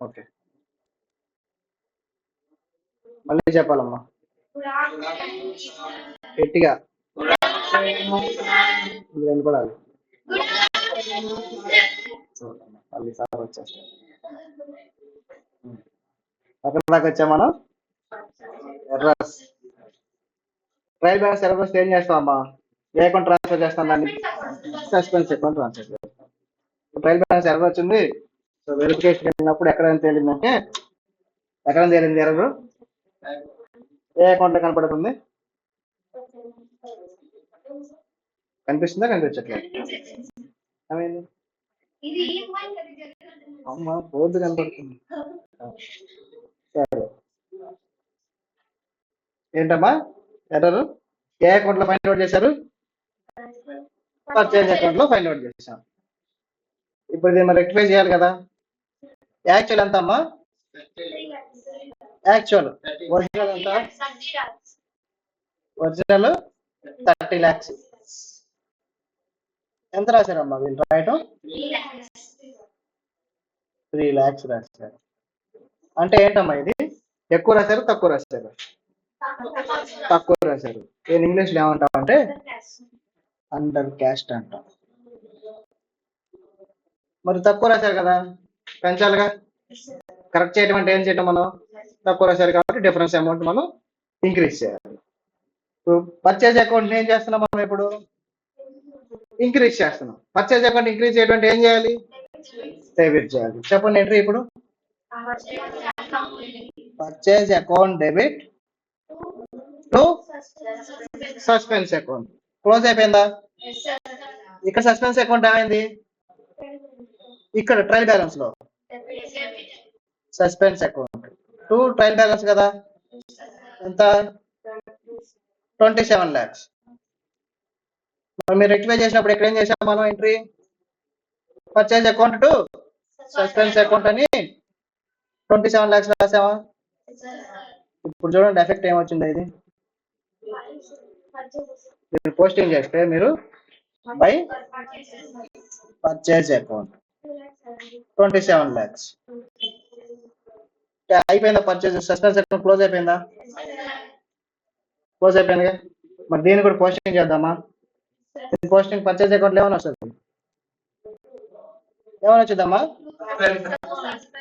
Okay, మళ్ళీ చెప్పాలమ్మా గట్టిగా, వినపడాలి. మళ్ళీ సార్ వచ్చేస్తాం. ఎక్కడ దాకా వచ్చాం మనం? ఎర్రర్స్. ట్రయల్ బ్యాలెన్స్ ఎర్రర్ వస్తే ఏం చేస్తామమ్మా? ఏ అకౌంట్ ట్రాన్స్ఫర్ చేస్తాం దాన్ని? సస్పెన్స్ అకౌంట్ ట్రాన్స్ఫర్ చేస్తాం. ట్రయల్ బ్యాలెన్స్ ఎర్రర్ వచ్చింది. సో వెరిఫికేషన్ వెళ్ళినప్పుడు ఎక్కడ తేలిందంటే, ఎక్కడ తేలింది ఎర్రర్? ఏ అకౌంట్ లో కనపడుతుంది? కనిపిస్తుందా కనిపించట్లేదు? అమ్మా బోర్డు కనపడుతుంది. సరే, ఏంటమ్మా ఎర్రర్? ఏ అకౌంట్ లో ఫైండ్ అవుట్ చేశారు? పర్చేజ్ అకౌంట్ లో ఫైండ్ అవుట్ చేశాం. ఇప్పుడు దీన్ని రెక్టిఫై చేయాలి కదా. యాక్చువల్ ఎంత అమ్మా? యాక్చువల్ ఒరిజినల్ ఎంత? Original 30 lakhs. ఎంత రాశారమ్మా వీళ్ళు రాయటం? 3 lakhs రాశారు. అంటే ఏంటమ్మా ఇది? ఎక్కువ రాశారు తక్కువ రాశారు? తక్కువ రాశారు. నేను ఇంగ్లీష్ లో ఏమంటామంటే అండర్ క్యాస్ట్ అంటాం. మరి తక్కువ రాశారు కదా, పెంచాలిగా. కరెక్ట్ చేయడం అంటే ఏం చేయటం? మనం తక్కువ రాశారు కాబట్టి డిఫరెన్స్ అమౌంట్ మనం ఇంక్రీజ్ చేయాలి. పర్చేజ్ అకౌంట్ ఏం చేస్తున్నాం మనం ఇప్పుడు? ఇంక్రీజ్ చేస్తున్నాం. పర్చేజ్ అకౌంట్ ఇంక్రీజ్ చేయడం అంటే ఏం చేయాలి? డెబిట్ చేయాలి. చెప్పండి ఎంట్రీ ఇప్పుడు. Purchase account debit to suspense account. Close అయిపోయిందా? ఇక్కడ సస్పెన్స్ అకౌంట్ ఏమైంది? ఇక్కడ ట్రయల్ బ్యాలెన్స్ లో suspense account to trial balance కదా. ఎంత? 27 lakhs. మీరు రెక్టిఫై చేసినప్పుడు ఇక్కడ ఏం చేసాం మనం? Entry purchase account to suspense account అని 27 lakhs రాసామా? ఇప్పుడు చూడండి ఎఫెక్ట్ ఏమొచ్చింది. ఇది మీరు పోస్టింగ్ చేస్తే మీరు బై పర్చేజ్ అకౌంట్ 27 lakhs అయిపోయిందా? పర్చేజ్ సస్పెన్స్ అకౌంట్ క్లోజ్ అయిపోయిందా? క్లోజ్ అయిపోయిందిగా. మరి దీన్ని కూడా పోస్టింగ్ చేద్దామా? పోస్టింగ్ పర్చేజ్ అకౌంట్ ఏమైనా వస్తుంది? ఏమైనా వచ్చిందమ్మా?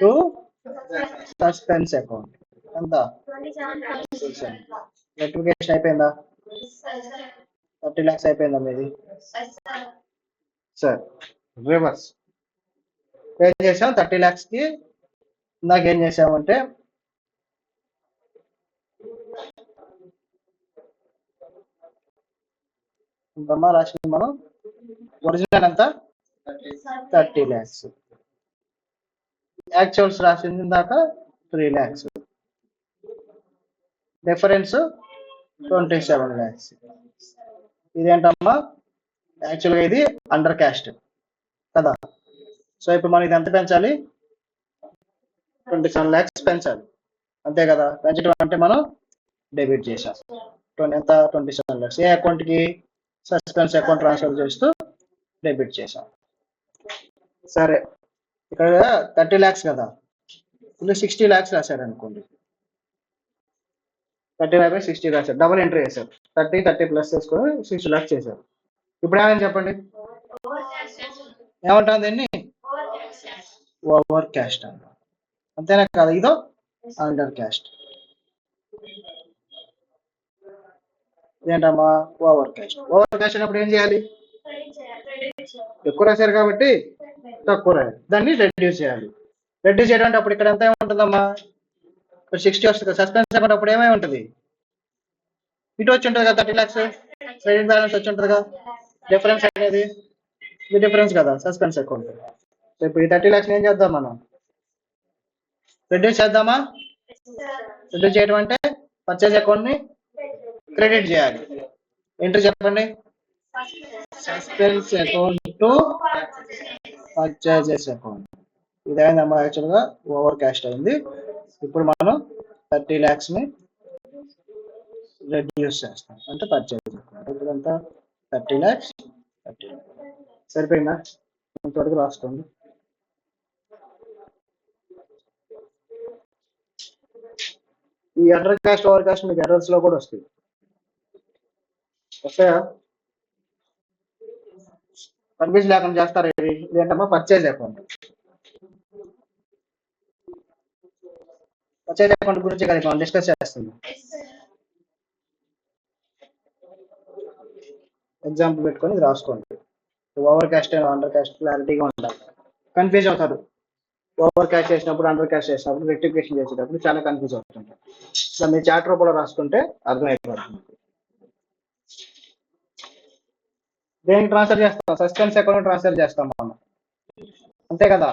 టు సస్పెన్స్ అకౌంట్ ఎంత? రెక్టిఫికేషన్ అయిపోయిందా? 30 lakhs అయిపోయిందా మీది? సార్ రివర్స్ ఏం చేసాం? 30 lakhs కి ఇందాక ఏం చేసామంటే ఇంతమ్మా రాసింది మనం. ఒరిజినల్ ఎంత? 30 lakhs. యాక్చువల్స్ రాసింది ఇందాక 3 lakhs. Difference 27 lakhs. ఇదేంటమ్మా? యాక్చువల్గా ఇది అండర్ క్యాస్ట్ కదా. సో ఇప్పుడు మనం ఇది ఎంత పెంచాలి? 27 lakhs పెంచాలి, అంతే కదా. పెంచడం అంటే మనం డెబిట్ చేసాం. ఎంత? 27 lakhs. ఏ అకౌంట్ కి? సస్పెన్స్ అకౌంట్ ట్రాన్స్ఫర్ చేస్తూ డెబిట్ చేసాం. సరే, ఇక్కడ 30 lakhs కదా, ఇప్పుడు 60 lakhs రాశారు అనుకోండి. 30/60 రాశారు, డబుల్ ఎంట్రీ వేశారు. 30 ప్లస్ చేసుకొని 60 lakhs చేశారు. ఇప్పుడు ఏమని చెప్పండి? ఏమంటాం దీన్ని? ఓవర్ క్యాస్ట్ అంటాం, అంతేనా కదా. ఇదో అండర్ క్యాస్ట్. ఏంటమ్మా? Over caste. ఓవర్ క్యాస్ట్ అన్నప్పుడు ఏం చేయాలి? ఎక్కువ రాశారు కాబట్టి తక్కువ రాయాలి, దాన్ని రెడ్యూస్ చేయాలి. రెడ్యూస్ చేయడం అంటే అప్పుడు ఇక్కడ ఎంత ఏముంటుందమ్మా? 60 వస్తుంది. సస్పెన్స్ అకౌంట్ అప్పుడు ఏమై ఉంటుంది? ఇటు వచ్చి ఉంటుంది కదా, 30 lakhs క్రెడిట్ బ్యాలెన్స్ వచ్చి ఉంటుంది కదా. డిఫరెన్స్ అనేది ఇది డిఫరెన్స్ కదా సస్పెన్స్ అకౌంట్. ఇప్పుడు ఈ 30 lakhs ఏం చేద్దాం మనం? రెడ్యూస్ చేద్దామా? రెడ్యూస్ చేయడం అంటే పర్చేజ్ అకౌంట్ ని క్రెడిట్ చేయాలి. ఎంట్రీ చెప్పండి. Suspense account to purchases account. ఇదైందమ్మా, యాక్చువల్గా ఓవర్ క్యాస్ట్ అయింది. ఇప్పుడు మనం 30 lakhs ని రెడ్యూస్ చేస్తాం అంటే పర్చేజ్ అకౌంట్. ఇప్పుడు ఎంత? 30 lakhs 30 lakhs. సరిపోయిందా? ఇంతవరకు రాసుకోండి. ఈ అండర్ కాస్ట్ ఓవర్ కాస్ట్ మీకు ఎర్రర్స్ లో కూడా వస్తాయి. వస్తాయా? కన్ఫ్యూజ్ లేకుండా చేస్తారా? ఇదేంటమ్మా పర్చేజ్ అకౌంట్. పర్చేజ్ అకౌంట్ గురించి కదా డిస్కస్ చేస్తుంది. ఎగ్జాంపుల్ పెట్టుకొని ఇది రాసుకోండి. ఓవర్ కాస్ట్ అండర్ కాస్ట్ క్లారిటీగా ఉండాలి. కన్ఫ్యూజ్ అవుతారు. ఓవర్ క్యాష్ చేసినప్పుడు అండర్ క్యాష్ చేసినప్పుడు రెక్టిఫికేషన్ చేసేటప్పుడు చాలా కన్ఫ్యూజ్ అవుతుంటారు. సో మీరు చార్ట్ రూపంలో రాసుకుంటే అర్థమైపోతుంది. దేనికి ట్రాన్స్ఫర్ చేస్తాం? సస్పెన్స్ అకౌంట్ ట్రాన్స్ఫర్ చేస్తాం మనం, అంతే కదా?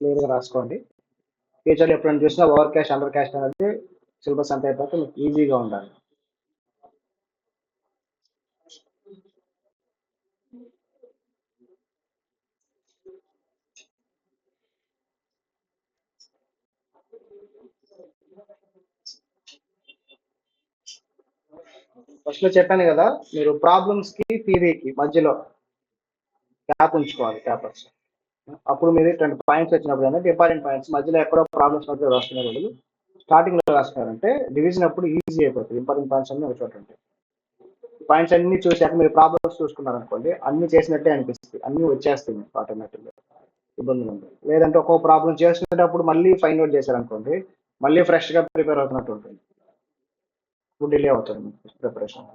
క్లియర్గా రాసుకోండి. ఫ్యూచర్లో ఎప్పుడైనా చూసినా ఓవర్ క్యాష్ అండర్ క్యాష్ అనేది సిలబస్ అంతా అయిపోతే మీకు ఈజీగా ఉండాలి. ఫస్ట్ లో చెప్పాను కదా, మీరు ప్రాబ్లమ్స్ కి థియరీకి మధ్యలో గ్యాప్ ఉంచుకోవాలి పేపర్స్. అప్పుడు మీరు 20 పాయింట్స్ వచ్చినప్పుడు ఏంటంటే ఇంపార్టెంట్ పాయింట్స్ మధ్యలో ఎక్కడో ప్రాబ్లమ్స్ మధ్య రాస్తున్నారు వాళ్ళు స్టార్టింగ్ లో రాస్తున్నారంటే డివిజన్ అప్పుడు ఈజీ అయిపోతుంది. ఇంపార్టెంట్ పాయింట్స్ అన్ని ఒక చోట ఉంటాయి. పాయింట్స్ అన్ని చూసాక మీరు ప్రాబ్లమ్స్ చూసుకున్నారు అనుకోండి, అన్ని చేసినట్టే అనిపిస్తుంది, అన్ని వచ్చేస్తుంది ఆటోమేటిక్గా, ఇబ్బందులు ఉంది. లేదంటే ఒక్కొక్క ప్రాబ్లం చేస్తున్నప్పుడు మళ్ళీ ఫైండ్ అవుట్ చేశారనుకోండి, మళ్ళీ ఫ్రెష్ గా ప్రిపేర్ అవుతున్నట్టు ఉంటుంది, ఇప్పుడు డిలే అవుతుంది ప్రిపరేషన్.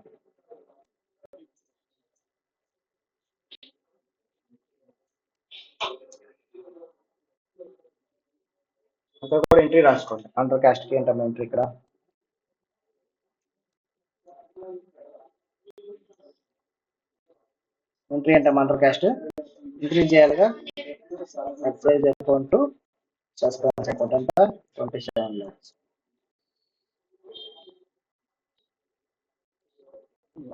అంతా కూడా ఎంట్రీ రాసుకోండి. అండర్ క్యాస్ట్ కి ఏంటమ్మా ఎంట్రీ ఇక్కడ? ఎంట్రీ ఏంటమ్మా అండర్ క్యాస్ట్? ఇంక్రీజ్ చేయాలిగా. పర్చేజ్ అకౌంట్ సస్పెన్స్ అకౌంట్ అంతా 27 lakhs.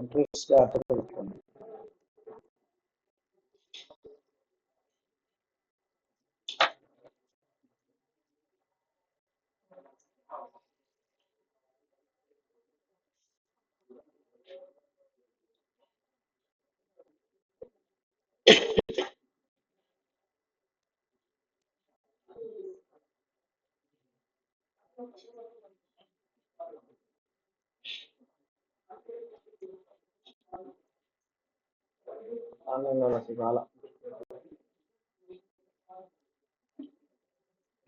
ఎంట్రీస్ పెట్టుకోండి. ఆన్లైన్లో రాసి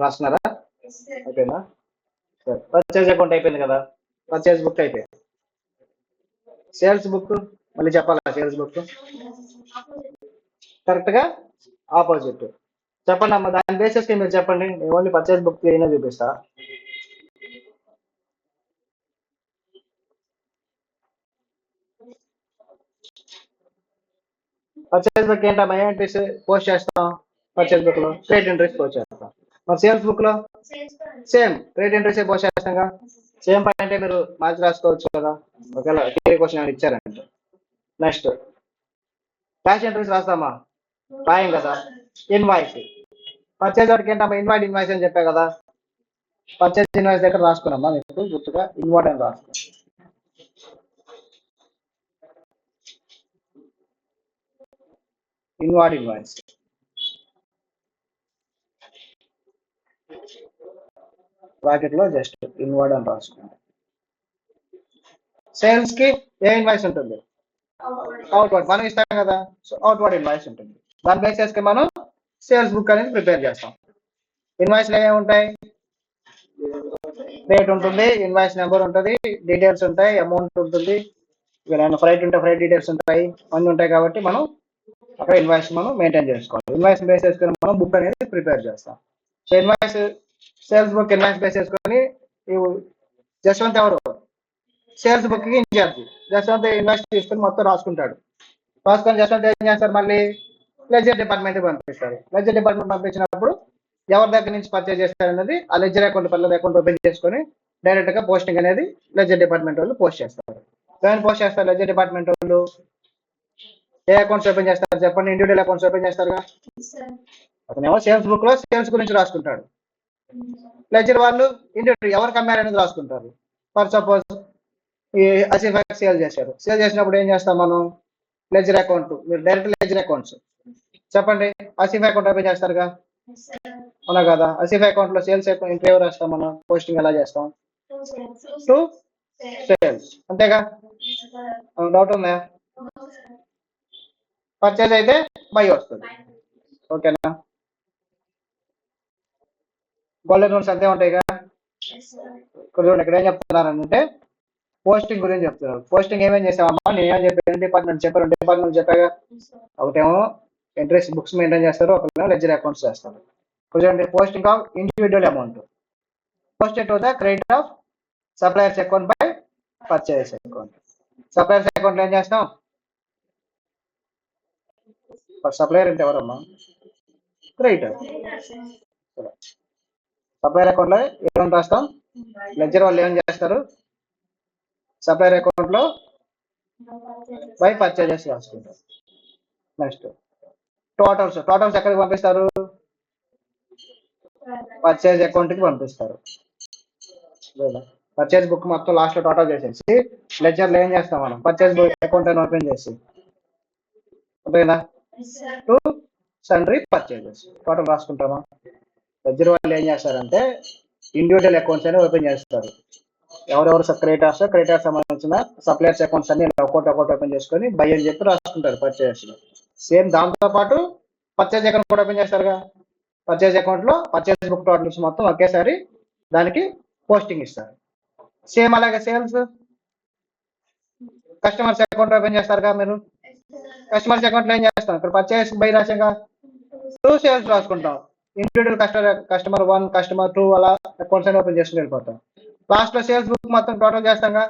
రాస్తున్నారా? అయిపోయిందా? సరే, పర్చేజ్ అకౌంట్ అయిపోయింది కదా, పర్చేజ్ బుక్ అయిపోయింది. సేల్స్ బుక్ మళ్ళీ చెప్పాలా? సేల్స్ బుక్ కరెక్ట్ గా ఆపోజిట్ చెప్పండి అమ్మా. దాని బేసిస్ కి మీరు చెప్పండి, నేను ఓన్లీ పర్చేజ్ బుక్ క్లీన్ చూపిస్తా. పర్చేజ్ బుక్ ఏంటమ్మా, ఏ ఎంట్రీస్ పోస్ట్ చేస్తాం? పర్చేజ్ బుక్ లో క్రెడిట్ ఎంట్రీస్ పోస్ట్ చేస్తాం. మరి సేల్స్ బుక్ లో సేమ్ క్రెడిట్ ఎంట్రీస్ పోస్ట్ చేస్తాం. సేమ్ పాయింట్ మీరు మార్చి రాసుకోవచ్చు కదా, ఒకవేళ క్వశ్చన్ ఇచ్చారంటే. నెక్స్ట్ క్యాష్ ఎంట్రీస్ రాస్తామా? రాయం కదా. ఇన్వాయిస్ పర్చేజ్ వాటికి ఏంటమ్మా, ఇన్వాయిడ్ ఇన్వాయిస్ అని చెప్పా కదా. పర్చేజ్ ఇన్వాయిస్ దగ్గర రాసుకున్నామా, మీకు గుర్తుగా ఇన్వాయిడ్ అని రాసుకో. ఇన్వాయిడ్ ఇన్వాయిస్ బ్రాకెట్ లో జస్ట్ ఇన్వాయిడ్ అని రాసుకోండి. సేల్స్ కి ఏ ఇన్వాయిస్ ఉంటుంది? అవుట్వర్డ్ మనం ఇస్తాం కదా, సో అవుట్వర్డ్ ఇన్వాయిస్ ఉంటుంది. దాని బేస్ చేసుకుని మనం సేల్స్ బుక్ అనేది ప్రిపేర్ చేస్తాం. ఇన్వాయిస్లు ఏమేమి ఉంటాయి? రేట్ ఉంటుంది, ఇన్వాయిస్ నెంబర్ ఉంటుంది, డీటెయిల్స్ ఉంటాయి, అమౌంట్ ఉంటుంది, ఫ్రైట్ ఉంటే ఫ్రైట్ డీటెయిల్స్ ఉంటాయి, అన్నీ ఉంటాయి. కాబట్టి మనం అక్కడ ఇన్వాయిస్ మనం మెయింటైన్ చేసుకోవాలి. ఇన్వాయిస్ బేస్ చేసుకుని మనం బుక్ అనేది ప్రిపేర్ చేస్తాం. So invoice sales book invoice base చేసుకొని జస్వంత్ ఎవరు సేల్స్ బుక్ కి ఇన్ఛార్జ్. జస్వంత్ ఇన్వాయిస్ తీసుకుని మొత్తం రాసుకుంటాడు. రాసుకొని జస్వంత్ ఏం చేస్తారు, మళ్ళీ లెడ్జర్ డిపార్ట్మెంట్ పంపిస్తారు. లెడ్జర్ డిపార్ట్మెంట్ పంపించినప్పుడు ఎవరి దగ్గర నుంచి పర్చేజ్ చేస్తారనేది ఆ లెడ్జర్ అకౌంట్ పిల్లల అకౌంట్ ఓపెన్ చేసుకొని డైరెక్ట్ గా పోస్టింగ్ అనేది లెడ్జర్ డిపార్ట్మెంట్ వాళ్ళు పోస్ట్ చేస్తారు. ఏమైనా పోస్ట్ చేస్తారు లెడ్జర్ డిపార్ట్మెంట్ వాళ్ళు? ఏ అకౌంట్స్ ఓపెన్ చేస్తారు చెప్పండి? ఇండివిజువల్ అకౌంట్స్ ఓపెన్ చేస్తారుగా. అతనేమో సేల్స్ బుక్ లో సేల్స్ గురించి రాసుకుంటాడు. లెడ్జర్ వాళ్ళు ఇండివిజువల్ ఎవరికి అమ్మారనేది రాసుకుంటారు. ఫర్ సపోజ్ ఈ అసిఫాక్ సేల్ చేశారు. సేల్ చేసినప్పుడు ఏం చేస్తాం మనం? లెడ్జర్ అకౌంట్, మీరు డైరెక్ట్ లెడ్జర్ అకౌంట్స్ చెప్పండి. అసిఫ్ అకౌంట్ ఓపెన్ చేస్తారుగా, అవునా కదా? అసిఫ్ అకౌంట్ లో సేల్స్ ఎంట్రీ ఎవరు రాస్తాం మనం? పోస్టింగ్ ఎలా చేస్తాం? టు సేల్స్, అంతేగా? డౌట్ ఉందా? పర్చేజ్ అయితే బై వస్తుంది. ఓకేనా? గోల్డెన్ రూల్స్ అంతే ఉంటాయిగా. ఇక్కడ ఏం చెప్తున్నారంటే పోస్టింగ్ గురించి చెప్తున్నారు. పోస్టింగ్ ఏమేం చేసామమ్మా? నేను ఏమని చెప్పాను? డిపార్ట్మెంట్ చెప్పారు, డిపార్ట్మెంట్ చెప్పాగా. ఒకటేమో ఎంట్రీస్ బుక్స్ మెయింటైన్ చేస్తారు, ఒకటేమో లెడ్జర్ అకౌంట్స్ చేస్తారు. చూడండి, posting of individual amount posted to the credit of suppliers account by purchase account. Suppliers account లో ఏం చేస్తాం? సప్లయర్ అంటే ఎవరమ్మా? క్రెడిటర్. సప్లయర్ అకౌంట్ లో ఏమని రాస్తాం? లెడ్జర్ వాళ్ళు ఏం చేస్తారు? సప్లయర్ అకౌంట్ లో బై పర్చేజెస్ రాసుకుంటారు. Next totals. టోటల్స్ ఎక్కడికి పంపిస్తారు? పర్చేజ్ అకౌంట్ కి పంపిస్తారు. పర్చేజ్ బుక్ మొత్తం లాస్ట్ లో టోటల్ చేసేసి లెడ్జర్ లో ఏం చేస్తాం మనం? పర్చేజ్ బుక్ అకౌంట్ అని ఓపెన్ చేసి ఓకేనా టు సన్రీ పర్చేజెస్ టోటల్ రాసుకుంటామా? లెడ్జర్ వాళ్ళు ఏం చేస్తారంటే ఇండివిజువల్ అకౌంట్స్ అని ఓపెన్ చేస్తారు. ఎవరెవరు క్రెడిటర్స్ సంబంధించిన సప్లయర్స్ అకౌంట్స్ అన్ని ఒకటి ఓపెన్ చేసుకొని బై అని చెప్పి రాసుకుంటారు పర్చేజ్ లో. సేమ్ దాంతో పాటు పర్చేజ్ అకౌంట్ కూడా ఓపెన్ చేస్తారుగా. పర్చేజ్ అకౌంట్ లో పర్చేజ్ బుక్ టోటల్స్ మొత్తం ఒకేసారి దానికి పోస్టింగ్ ఇస్తారు. సేమ్ అలాగే సేల్స్ కస్టమర్స్ అకౌంట్ ఓపెన్ చేస్తారుగా మీరు. కస్టమర్స్ అకౌంట్ లో ఏం చేస్తాం? ఇక్కడ పర్చేజ్ బై రాసాగా, టూ సేల్స్ రాసుకుంటాం. ఇండివిజువల్ కస్టమర్ 1, కస్టమర్ 2 అలా అకౌంట్స్ అని ఓపెన్ చేసుకుని వెళ్ళిపోతాం. లాస్ట్ లో సేల్స్ బుక్ మొత్తం టోటల్ చేస్తాంగా.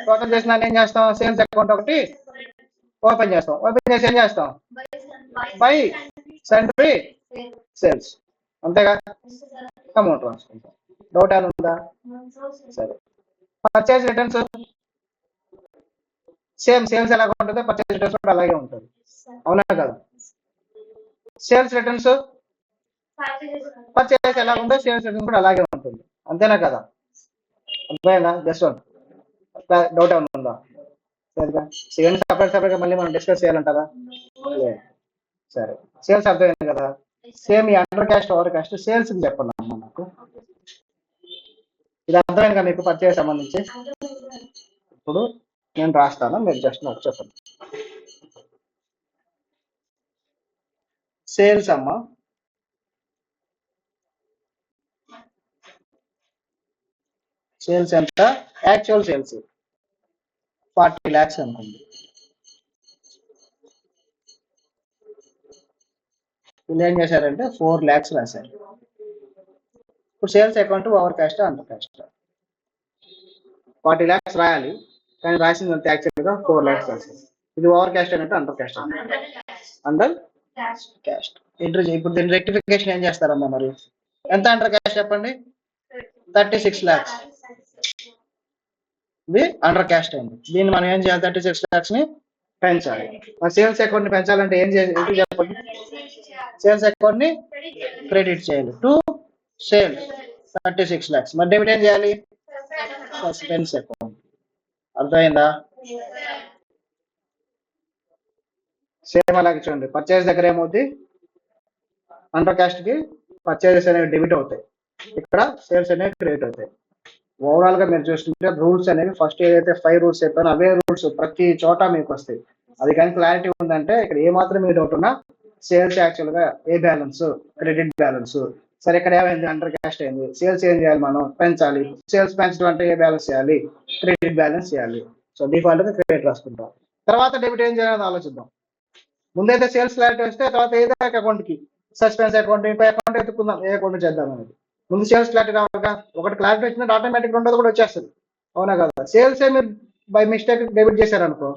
టోటల్ చేసిన ఏం చేస్తాం? సేల్స్ అకౌంట్ ఒకటి ఓపెన్ చేస్తాం. ఓపెన్ చేసి ఏం చేస్తాం? బై సన్రీ సేల్స్, అంతేగా? అమౌంట్ రాసుకుంటాం. డౌట్ ఏమైనా ఉందా? సరే. పర్చేజ్ రిటర్న్స్ సేమ్ సేల్స్ ఎలాగ ఉంటుంది, పర్చేజ్ రిటర్న్స్ కూడా అలాగే ఉంటుంది, అవునా కదా? సేల్స్ రిటర్న్స్ పర్చేజ్ ఎలా ఉందో సేల్స్ రిటర్న్స్ కూడా అలాగే ఉంటుంది, అంతేనా కదా? అర్థమైందా? జస్ట్ డౌట్ ఏమైనా ఉందా? సరేగా, సేల్స్ సపరేట్ గా మళ్ళీ మనం డిస్కస్ చేయాలంటారా? లేదు. సరే, సేల్స్ అర్థమైంది కదా. సేమ్ ఈ under caste over caste sales చెప్పండి అమ్మా నాకు. ఇది అర్థమైంది కదా మీకు పర్చేజ్ సంబంధించి? ఇప్పుడు నేను రాస్తాను, మీరు జస్ట్ నాకు చెప్పండి. సేల్స్ అమ్మా, సేల్స్ ఎంత? యాక్చువల్ సేల్స్ 40 lakhs అనుకోండి. వీళ్ళు ఏం చేశారంటే 4 lakhs రాశారు. ఇప్పుడు sales account over caste under caste 40 lakhs రాయాలి, కానీ రాసింది యాక్చువల్గా 4 lakhs రాశారు. ఇది ఓవర్ క్యాస్ట్ అంటే అండర్ క్యాస్ట్? Under caste. ఇప్పుడు దీని రెక్టిఫికేషన్ ఏం చేస్తారమ్మా మరి? ఎంత అండర్ క్యాస్ట్ చెప్పండి? 36 lakhs. ఇది అండర్ క్యాస్ట్ అయింది. దీన్ని మనం ఏం చేయాలి? 36 lakhs ని పెంచాలి. సేల్స్ అకౌంట్ ని పెంచాలంటే ఏం చేయాలి చెప్పండి? సేల్స్ అకౌంట్ ని క్రెడిట్ చేయాలి టు సేల్స్ 36 lakhs. మరి డెబిట్ ఏం చేయాలి? Suspense account. అర్థమైందా? సేమ్ అలాగే చూడండి, పర్చేజ్ దగ్గర ఏమవుతుంది? అండర్ క్యాస్ట్ కి పర్చేజెస్ అనేవి డెబిట్ అవుతాయి, ఇక్కడ సేల్స్ అనేవి క్రెడిట్ అవుతాయి. ఓవరాల్ గా మీరు చూస్తుంటే రూల్స్ అనేవి ఫస్ట్ ఏదైతే 5 రూల్స్ చెప్పానో అవే రూల్స్ ప్రతి చోట మీకు వస్తాయి. అది కానీ క్లారిటీ ఉందంటే ఇక్కడ ఏ మాత్రం మీ డౌట్ ఉన్నా సేల్స్ యాక్చువల్గా ఏ బ్యాలెన్స్, క్రెడిట్ బ్యాలెన్స్. సరే ఇక్కడ ఏమైంది, అండర్ క్యాస్ట్ అయింది. సేల్స్ ఏం చేయాలి, మనం పెంచాలి. సేల్స్ పెంచడం అంటే ఏ బ్యాలెన్స్ చేయాలి, క్రెడిట్ బ్యాలెన్స్ చేయాలి. సో డిఫాల్ట్గా క్రెడిట్ రాసుకుంటాం. తర్వాత డెబిట్ ఏం చేయాలని ఆలోచిద్దాం. ముందైతే సేల్స్ క్లారిటీ వస్తే తర్వాత ఏదో ఒక అకౌంట్కి, సస్పెన్స్ అకౌంట్, ఇంకో అకౌంట్ ఎత్తుకుందాం, ఏ అకౌంట్ చేద్దాం అనేది. ముందు సేల్స్ క్లారిటీ రావాలిగా. ఒకటి క్లారిటీ వచ్చినట్టు ఆటోమేటిక్ రెండోది కూడా వచ్చేస్తుంది. అవునా కదా. సేల్స్ మీరు బై మిస్టేక్ డెబిట్ చేశారనుకో,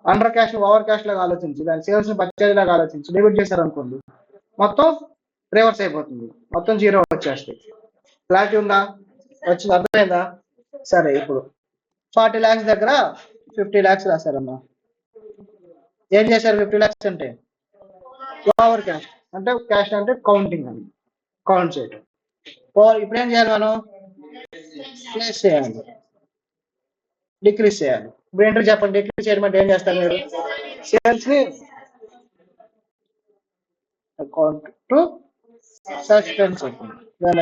అండర్ క్యాష్ ఓవర్ క్యాష్ లాగా ఆలోచించి దాని సేల్స్ పర్చేజ్ లాగా ఆలోచించి డెబిట్ చేశారనుకోండి, మొత్తం రివర్స్ అయిపోతుంది, మొత్తం జీరో వచ్చేస్తాయి. క్లారిటీ ఉందా, వచ్చింది, అర్థమైందా? సరే, ఇప్పుడు 40 lakhs దగ్గర 50 lakhs రాశారమ్మా. ఏం చేశారు 50 lakhs అంటే? ఓవర్ క్యాష్ అంటే, క్యాష్ అంటే కౌంటింగ్ అని, కౌంట్ చేయటం. ఇప్పుడు ఏం చేయాలి మనం, ప్లేస్ చేయాలి, డిక్రీజ్ చేయాలి. ఇప్పుడు ఏంటో చెప్పండి, డిక్రీజ్ చేయడం అంటే ఏం చేస్తారు మీరు? సేల్స్ ని అకౌంట్ టు సస్పెన్స్ అకౌంట్.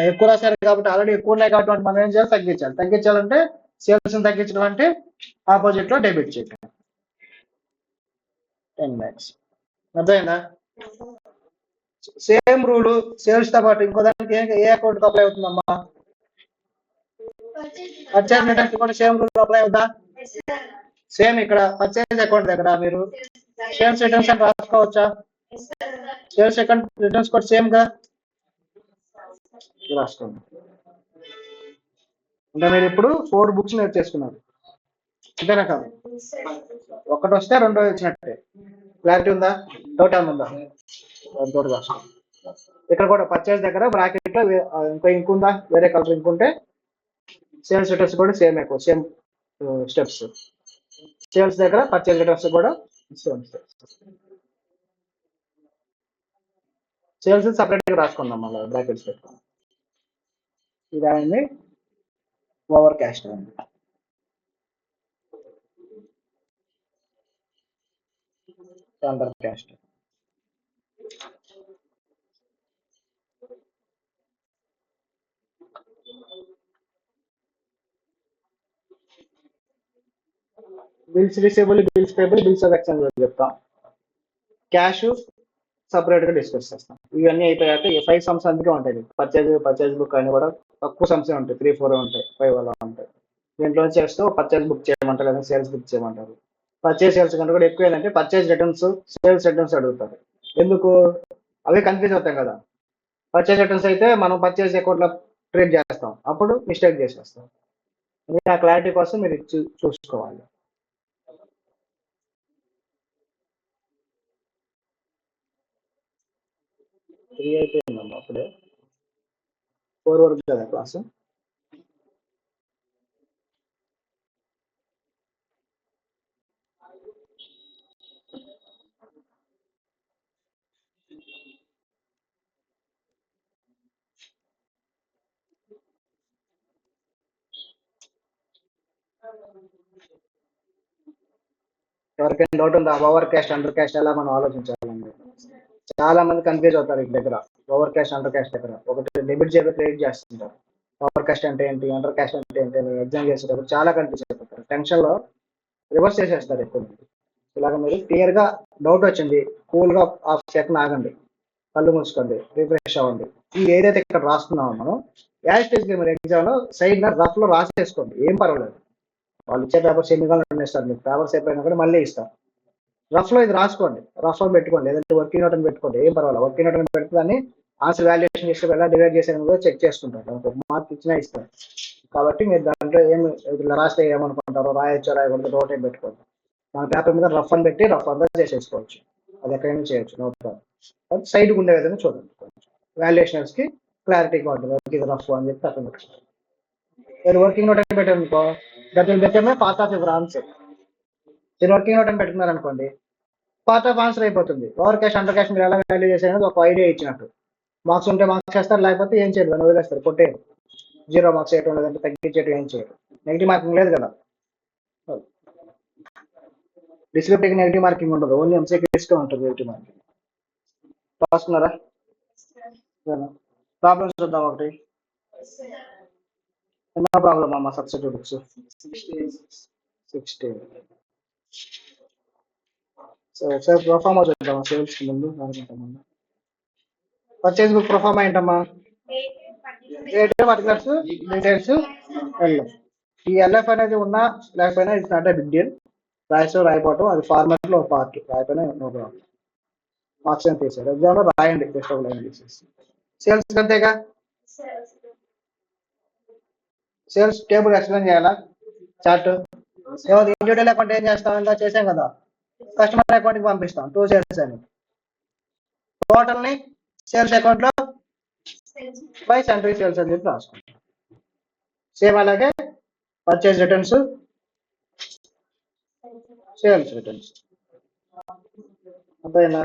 ఎక్కువ రాశారు కాబట్టి, ఆల్రెడీ ఎక్కువ ఉన్నాయి కాబట్టి మనం ఏం చేయాలి, తగ్గించాలి. తగ్గించాలంటే సేల్స్ ని తగ్గించడం అంటే ఆపోజిట్ లో డెబిట్ చేయటం. 10 lakhs. అర్థమైందా? సేమ్ రూల్ సేల్స్ తో పాటు ఇంకో దానికి ఏ అకౌంట్ అప్లై అవుతుందమ్మా? పర్చేజ్ రిటర్న్స్ కూడా సేమ్ రూల్ అప్లై అవుతా? సేమ్ ఇక్కడ పర్చేజ్ అకౌంట్ దగ్గర మీరు సేల్స్ రిటర్న్స్ అని రాసుకోవచ్చా? సేల్స్ అకౌంట్ రిటర్న్స్ కూడా సేమ్ గా రాసుకోండి. అంటే మీరు ఇప్పుడు 4 books నేర్చేసుకున్నారు, అంతేనా కాదు? ఒకటి వస్తే రెండో వచ్చినట్టే. క్లారిటీ ఉందా, డౌట్ ఏమైనా ఉందా? డౌట్ రాసుకోండి. ఇక్కడ కూడా పర్చేజ్ దగ్గర బ్రాకెట్ లో ఇంకుందా, వేరే కలర్ ఇంకుంటే సేల్స్ రిటర్న్స్ కూడా సేమ్ ఎక్కువ, సేమ్ స్టెప్స్. సేల్స్ దగ్గర పర్చేజ్ రిటర్న్స్ కూడా సేమ్ స్టెప్స్. సేల్స్ సపరేట్ గా రాసుకుందాం, మళ్ళీ బ్రాకెట్స్ పెట్టుకుందాం. ఇది అయింది ఓవర్ క్యాష్ అయింది. Under cash. Bills receivable, bills payable, bills of exchange చెప్తాం. క్యాష్ సపరేట్ గా డిస్కస్ చేస్తాం. ఇవన్నీ అయిపోయాక 5 sums అందుకే ఉంటాయి. పర్చేజ్ బుక్ అని కూడా తక్కువ సమ్సే ఉంటాయి, 3-4 ఉంటాయి, 5 అలా ఉంటాయి. దీంట్లో చేస్తూ పర్చేజ్ బుక్ చేయమంటారు లేదా సేల్స్ బుక్ చేయమంటారు. పర్చేజ్ సేల్స్ కంటే కూడా ఎక్కువ ఏంటంటే పర్చేజ్ రిటర్న్స్, సేల్స్ రిటర్న్స్ అడుగుతారు. ఎందుకు, అవి కన్ఫ్యూజ్ అవుతాం కదా. పర్చేజ్ రిటర్న్స్ అయితే మనం పర్చేజ్ అకౌంట్ లో ట్రేడ్ చేస్తాం, అప్పుడు మిస్టేక్ చేసేస్తాం. ఆ క్లారిటీ కోసం మీరు చూసుకోవాలి. అయిపోయిందమ్మా, అప్పుడే 4 వరకు కదా క్లాసు. ఎవరికైనా డౌట్ ఉందా, ఓవర్ క్యాస్ట్ అండర్ క్యాస్ట్ ఎలా మనం ఆలోచించాలండి? చాలా మంది కన్ఫ్యూజ్ అవుతారు ఈ దగ్గర. ఓవర్ క్యాస్ట్ అండర్ క్యాస్ట్ దగ్గర ఒకటి డెబిట్ చేయడం క్రెడిట్ చేస్తుంటారు. ఓవర్ క్యాస్ట్ అంటే ఏంటి, అండర్ క్యాస్ట్ అంటే ఏంటి అని ఎగ్జామ్ చేసేటప్పుడు చాలా కన్ఫ్యూజ్ అయిపోతారు. టెన్షన్ లో రివర్స్ చేసేస్తారు ఎక్కువ. ఇలాగ మీరు క్లియర్ గా డౌట్ వచ్చింది, కూల్ గా హాఫ్ సెకండ్ ఆగండి, కళ్ళు మూసుకోండి, రిఫ్రెష్ అవ్వండి. ఈ ఏదైతే ఇక్కడ రాస్తున్నామో మనం యాజ్ స్టేజ్ మీరు ఎగ్జామ్ లో సైడ్ రఫ్ లో రాసేసుకోండి, ఏం పర్వాలేదు. వాళ్ళు ఇచ్చే పేపర్స్ ఎన్ని కావాలని ఇస్తారు, మీకు పేపర్స్ అయిపోయినా కూడా మళ్ళీ ఇస్తారు. రఫ్ లో ఇది రాసుకోండి, రఫ్ లో పెట్టుకోండి, లేదంటే వర్కింగ్ నోట్ అని పెట్టుకోండి, ఏం పర్వాలేదు. వర్కింగ్ నోట్ అని పెడితే దాన్ని ఆన్సర్ వాల్యుయేషన్ చేస్తే ఎలా డివైడ్ చేసాను కూడా చెక్ చేసుకుంటారు, మార్క్ ఇచ్చినా ఇస్తారు. కాబట్టి మీరు దాంట్లో ఏమి ఇలా రాస్తే ఏమనుకుంటారో, రాయొచ్చో రాయకూడదు డౌట్ ఏం పెట్టుకోండి. మన పేపర్ మీద రఫ్ అని పెట్టి రఫ్ అంతా చేసేసుకోవచ్చు, అది ఎక్కడైనా చేయొచ్చు, నో ప్రాబ్లం. సైడ్ ఉండే విధంగా చూడండి, వాల్యుయేషన్స్ కి క్లారిటీగా ఉంటుంది. ఇది రఫ్ అని చెప్పి అక్కడ పెట్టుకోండి. మీరు వర్కింగ్ నోట్ అని పెట్టారు అనుకో, that will become a part of your answer. మీరు వర్కింగ్ నోట్ అని పెట్టుకున్నారు అనుకోండి, పార్ట్ ఆఫ్ ఆన్సర్ అయిపోతుంది. ఓవర్ క్యాష్ అండర్ క్యాష్ మీరు ఎలా వాల్యూ చేసేది ఒక ఐడియా ఇచ్చినట్టు. మార్క్స్ ఉంటే మార్క్స్ చేస్తారు, లేకపోతే ఏం చేయరు, దాన్ని వదిలేస్తారు, కొట్టేరు. 0 మార్క్స్ చేయటం లేదంటే తగ్గించేయటం ఏం చేయరు. నెగిటివ్ మార్కింగ్ లేదు కదా, డిస్క్రిప్టివ్ నెగిటివ్ మార్కింగ్ ఉండదు, ఓన్లీ ఎంసీక్యూస్ ఉంటుంది నెగిటివ్ మార్కింగ్. రాసుకున్నారా? ప్రాబ్లమ్స్ చూద్దాం ఒకటి. ఎన్నో ప్రాబ్లమ్ అమ్మా సబ్స్టిట్యూట్ బుక్స్? 16. ఒకసారి ప్రొఫార్మా చూద్దాం సేల్స్ ముందు దానికంటే ముందు. పర్చేజ్ బుక్ ప్రొఫార్మా ఏంటమ్మా? Date, particulars, details, LF. ఈ ఎల్ఎఫ్ అనేది ఉన్నా లేకపోయినా it's not a big deal. రాయసో రాయిపోవటం అది ఫార్మాట్ లో పార్ట్, రాయిపోయినా నో ప్రాబ్లం. మార్క్స్ అని తీసారు ఎగ్జామ్ లో రాయండి, జస్ట్ ఒక లైన్ తీసేసి. సేల్స్ అంతేగా, సేల్స్ టేబుల్ ఎక్స్ప్లెయిన్ చేయాలా, చార్ట్. ఏమో ఇండివిజువల్ అకౌంట్ ఏం చేస్తాం, ఇంకా చేసాం కదా, కస్టమర్ అకౌంట్ కి పంపిస్తాం 2 సేల్స్ అని. టోటల్ ని సేల్స్ అకౌంట్ లో బై సెంట్రీ సేల్స్ అని చెప్పి రాసుకుంటాం. సేమ్ అలాగే పర్చేజ్ రిటర్న్స్, సేల్స్ రిటర్న్స్. అంతేనా?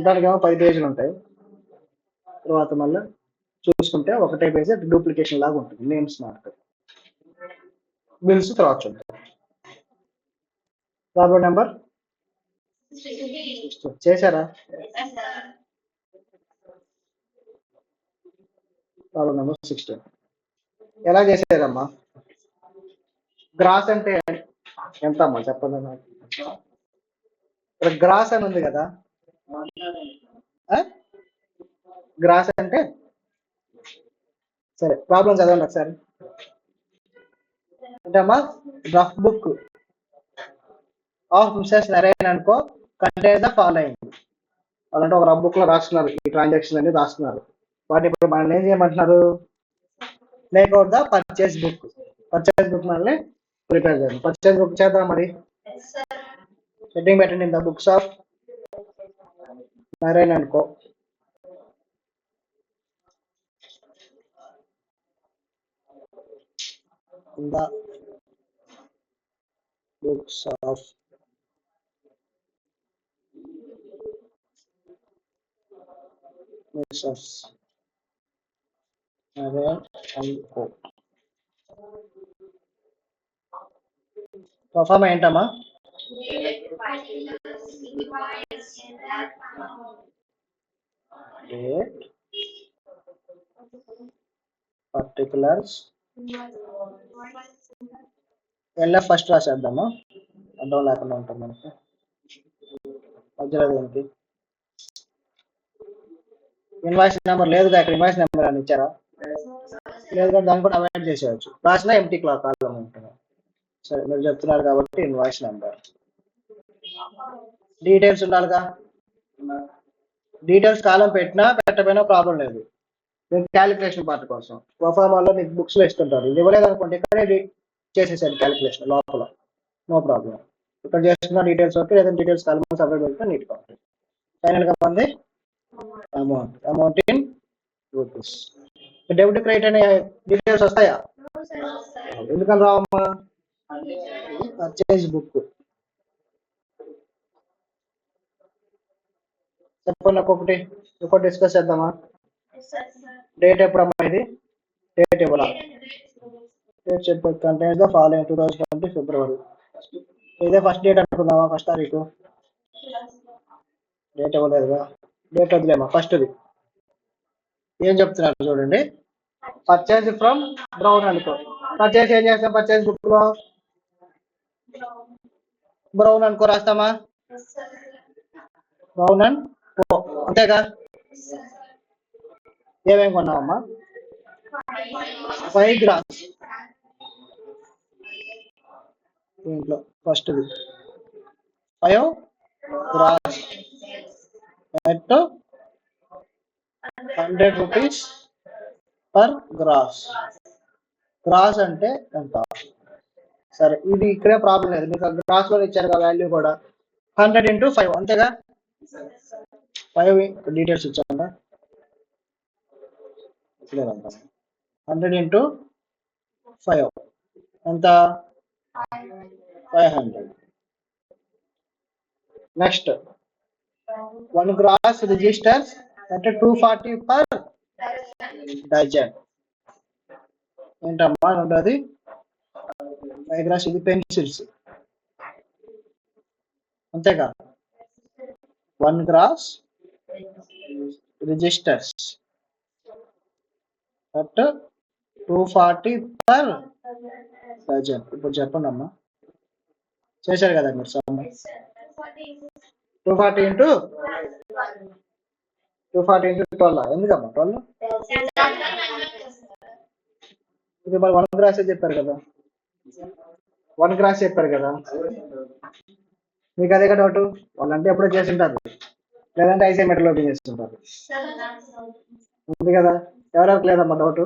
దానికేమో 10 పేజీలు ఉంటాయి. తర్వాత మళ్ళీ చూసుకుంటే ఒకటే పేజ్ డూప్లికేషన్ లాగా ఉంటుంది, నేమ్స్ మార్క్. బిల్స్ తర్వాత చూద్దాం. ప్రాబ్లం నెంబర్ చేశారా? ప్రాబ్లం నెంబర్ 16 ఎలా చేశారమ్మా? గ్రాస్ అంటే ఎంత అమ్మా చెప్పండి నాకు. ఇక్కడ గ్రాస్ అని ఉంది కదా, గ్రాస్ అంటే సరే ప్రాబ్లం చదవండి ఒకసారి. అంటే అమ్మా rough book of missus Narayana అనుకో కంటైన్ ద ఫాలోయింగ్. వాళ్ళంటే ఒక రఫ్ బుక్ లో రాస్తున్నారు ఈ ట్రాన్సాక్షన్ అన్ని రాస్తున్నారు. వాటి ఇప్పుడు మనల్ని ఏం చేయమంటున్నారు? Make out the purchase book. Purchase book మనల్ని ప్రిపేర్ చేయండి. పర్చేస్ బుక్ చేద్దాం మరి. సెట్టింగ్ పెట్టండి in the books of Narayana అనుకో. In the books of Mrs. Narayan and Co. Proforma ఏంటమ్మా? డేట్, పర్టికులర్స్, ఎల్ఎఫ్ ఫస్ట్ రాసేద్దామా, అర్థం లేకుండా ఉంటుంది మనకి. మధ్యలో ఏంటి? ఇన్వాయిస్ నెంబర్ లేదుగా ఇక్కడ, ఇన్వాయిస్ నెంబర్ అని ఇచ్చారా? లేదు కానీ దాన్ని కూడా అవాయిడ్ చేసేయచ్చు, రాసిన ఎంటీ కాలం ఉంటుంది. సరే మీరు చెప్తున్నారు కాబట్టి ఇన్వాయిస్ నెంబర్. డీటెయిల్స్ ఉండాలిగా, డీటెయిల్స్ కాలం పెట్టినా పెట్టకపోయినా ప్రాబ్లం లేదు. మీకు క్యాలిక్యులేషన్ పార్ట్ కోసం ప్రొఫార్మాలో మీకు బుక్స్ లో ఇస్తుంటారు, ఇది ఇవ్వలేదు అనుకోండి ఇక్కడే చేసేసాడు క్యాలిక్యులేషన్ లోపల, నో ప్రాబ్లం. ఇక్కడ చేస్తున్న డీటెయిల్స్ వరకు ఏదైనా డీటెయిల్స్ కాలం సపరేట్ పెడితే నీట్గా ఉంటుంది. ఫైనల్ గా మంది amount in rupees. Debit credit అనే డీటెయిల్స్ వస్తాయా? ఎందుకని రావమ్మా? Purchase book. చెప్పండి ఒక్కొక్కటి డిస్కస్ చేద్దామా. డేట్ ఎప్పుడమ్మా ఇది? డేట్ ఇవ్వాలా? డేట్ చెప్పే కంటైన్స్ ద ఫాలోయింగ్ 2020 ఫిబ్రవరి. ఇదే ఫస్ట్ డేట్ అనుకుందామా, ఫస్ట్ తారీఖు. డేట్ ఇవ్వలేదుగా, డేట్ వదిలేమా, ఫస్ట్ది. ఏం చెప్తున్నారు చూడండి, పర్చేజ్ ఫ్రమ్ బ్రౌన్ అనుకో. పర్చేజ్ ఏం చేస్తాం పర్చేజ్ బుక్ లో? బ్రౌన్ అనుకో రాస్తామా, బ్రౌన్ అండ్ కో, అంతేగా. ఏమేమి కొన్నామమ్మా? 5 గ్రామ్స్. దీంట్లో ఫస్ట్ది 5 grams at 100 rupees per gross. Gross అంటే ఎంత? సరే ఇది ఇక్కడే ప్రాబ్లం లేదు, మీకు గ్రాస్ లో ఇచ్చారు కదా వాల్యూ కూడా. 100 into 5 అంతేగా. 5 డీటెయిల్స్ ఇచ్చారా? 100 into 5 ఎంత? 500. నెక్స్ట్ 1 గ్రాస్ రిజిస్టర్స్ అంటే 240 పర్ డజన్. ఏంటమ్మా ఉంటుంది? 5 గ్రాస్. ఇది పెన్సిల్స్ అంతేగా. 1 gross registers at 240 per dozen. ఇప్పుడు చెప్పండి అమ్మా, చేశారు కదా మీరు సమ్. 240 into 12 ఎందుకమ్మా 12 ఇది మరి 1 గ్రాస్ చెప్పారు కదా 1 గ్రాస్ చెప్పారు కదా మీకు అదే డౌట్ వాళ్ళంటే ఎప్పుడో చేసి ఉంటారు లేదంటే ఐసోమీటర్లో ఓపెన్ చేస్తుంటారు ఉంది కదా ఎవరెవరికి లేదమ్మా డౌట్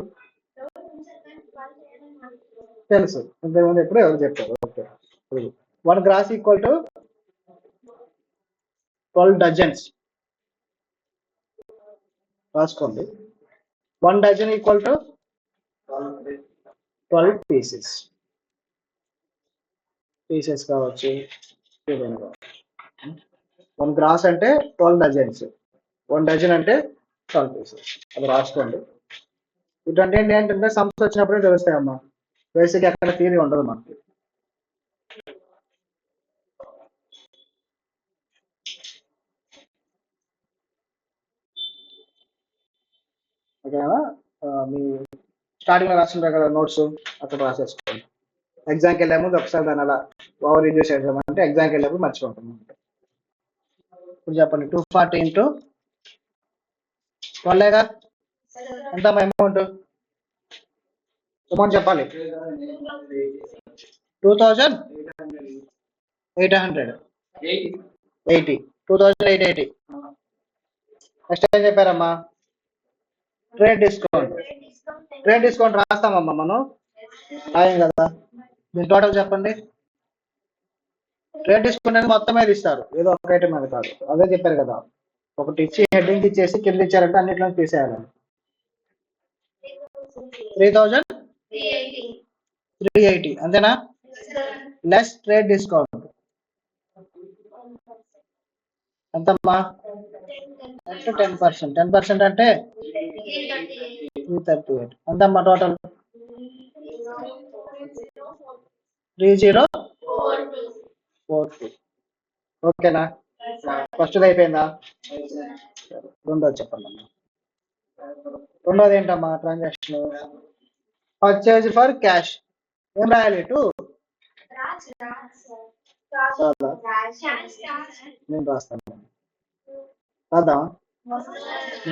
తెలుసు ఇంతకుముందు ఎప్పుడు ఎవరు చెప్పారు okay 1 gross equal to 12 dozens రాసుకోండి 1 డజన్ ఈక్వల్ టు 12 పీసెస్ కావచ్చు 1 గ్రాస్ అంటే 12 డజన్స్ 1 డజన్ అంటే 12 పీసెస్ అది రాసుకోండి ఇటువంటి ఏంటంటే సంస్థ వచ్చినప్పుడే తెలుస్తాయమ్మా బేసిక్ ఎక్కడ థియరీ ఉండదు మనకి ఓకేనా మీ స్టార్టింగ్లో రాస్తుంటారు కదా నోట్స్ అక్కడ రాసేసుకోండి ఎగ్జామ్కి వెళ్ళే ముందు ఒకసారి దాని అలా ఓవర్ రివ్యూ చేద్దామంటే ఎగ్జామ్కి వెళ్ళేప్పుడు మర్చిపోతాం ఇప్పుడు చెప్పండి 240 into 12 ఎంత అమౌంట్ చెప్పాలి 2880 నెక్స్ట్ ఏం చెప్పారమ్మా ట్రేడ్ డిస్కౌంట్ రాస్తామమ్మా మనం రాయం కదా దీని టోటల్ చెప్పండి ట్రేడ్ డిస్కౌంట్ అనేది మొత్తం మీద ఇస్తారు ఏదో ఒక ఐటమ్ మీద కాదు అదే చెప్పారు కదా ఒకటి ఇచ్చి హెడ్డింగ్ ఇచ్చేసి కింద ఇచ్చారంటే అన్నిట్లో తీసేయాలని 3380 అంతేనా లెస్ ట్రేడ్ డిస్కౌంట్ ఎంతమ్మా 10% 10% అంటే 338 ఎంతమ్మా టోటల్ 3042 ఓకేనా ఫస్ట్ అయిపోయిందా రెండోది చెప్పండి అమ్మా రెండోది ఏంటమ్మా ట్రాన్సాక్షన్ పర్చేజ్ ఫర్ క్యాష్ ఏం రాయాలి నేను రాస్తాను రాదా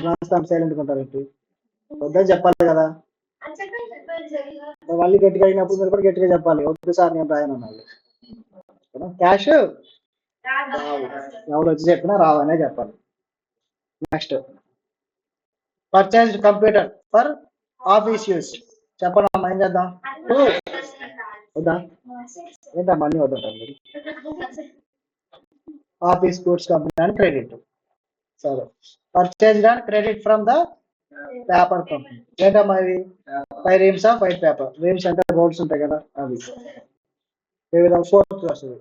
రాస్తాను సైలెంట్ ఉంటారు ఏంటి వద్దా చెప్పాలి కదా మళ్ళీ గట్టిగా అయినప్పుడు మీరు కూడా గట్టిగా చెప్పాలి వద్దు సార్ నేను రాయను అన్నాడు క్యాష్ ఎవరు వచ్చి చెప్పినా రావనే చెప్పాలి next purchase computer for office use చెప్పండి ఏం చేద్దాం వద్దా ఏంటమ్మా అన్నీ వద్దంటారు మీరు ఆఫీస్ గూడ్స్ కంపెనీ అని క్రెడిట్ సరే purchase and credit from the paper company ఏంటమ్మా ఇది 5 reams off white paper Reams అంటే రోల్స్ ఉంటాయి కదా అవి ఏ విధంగా 4th వస్తుంది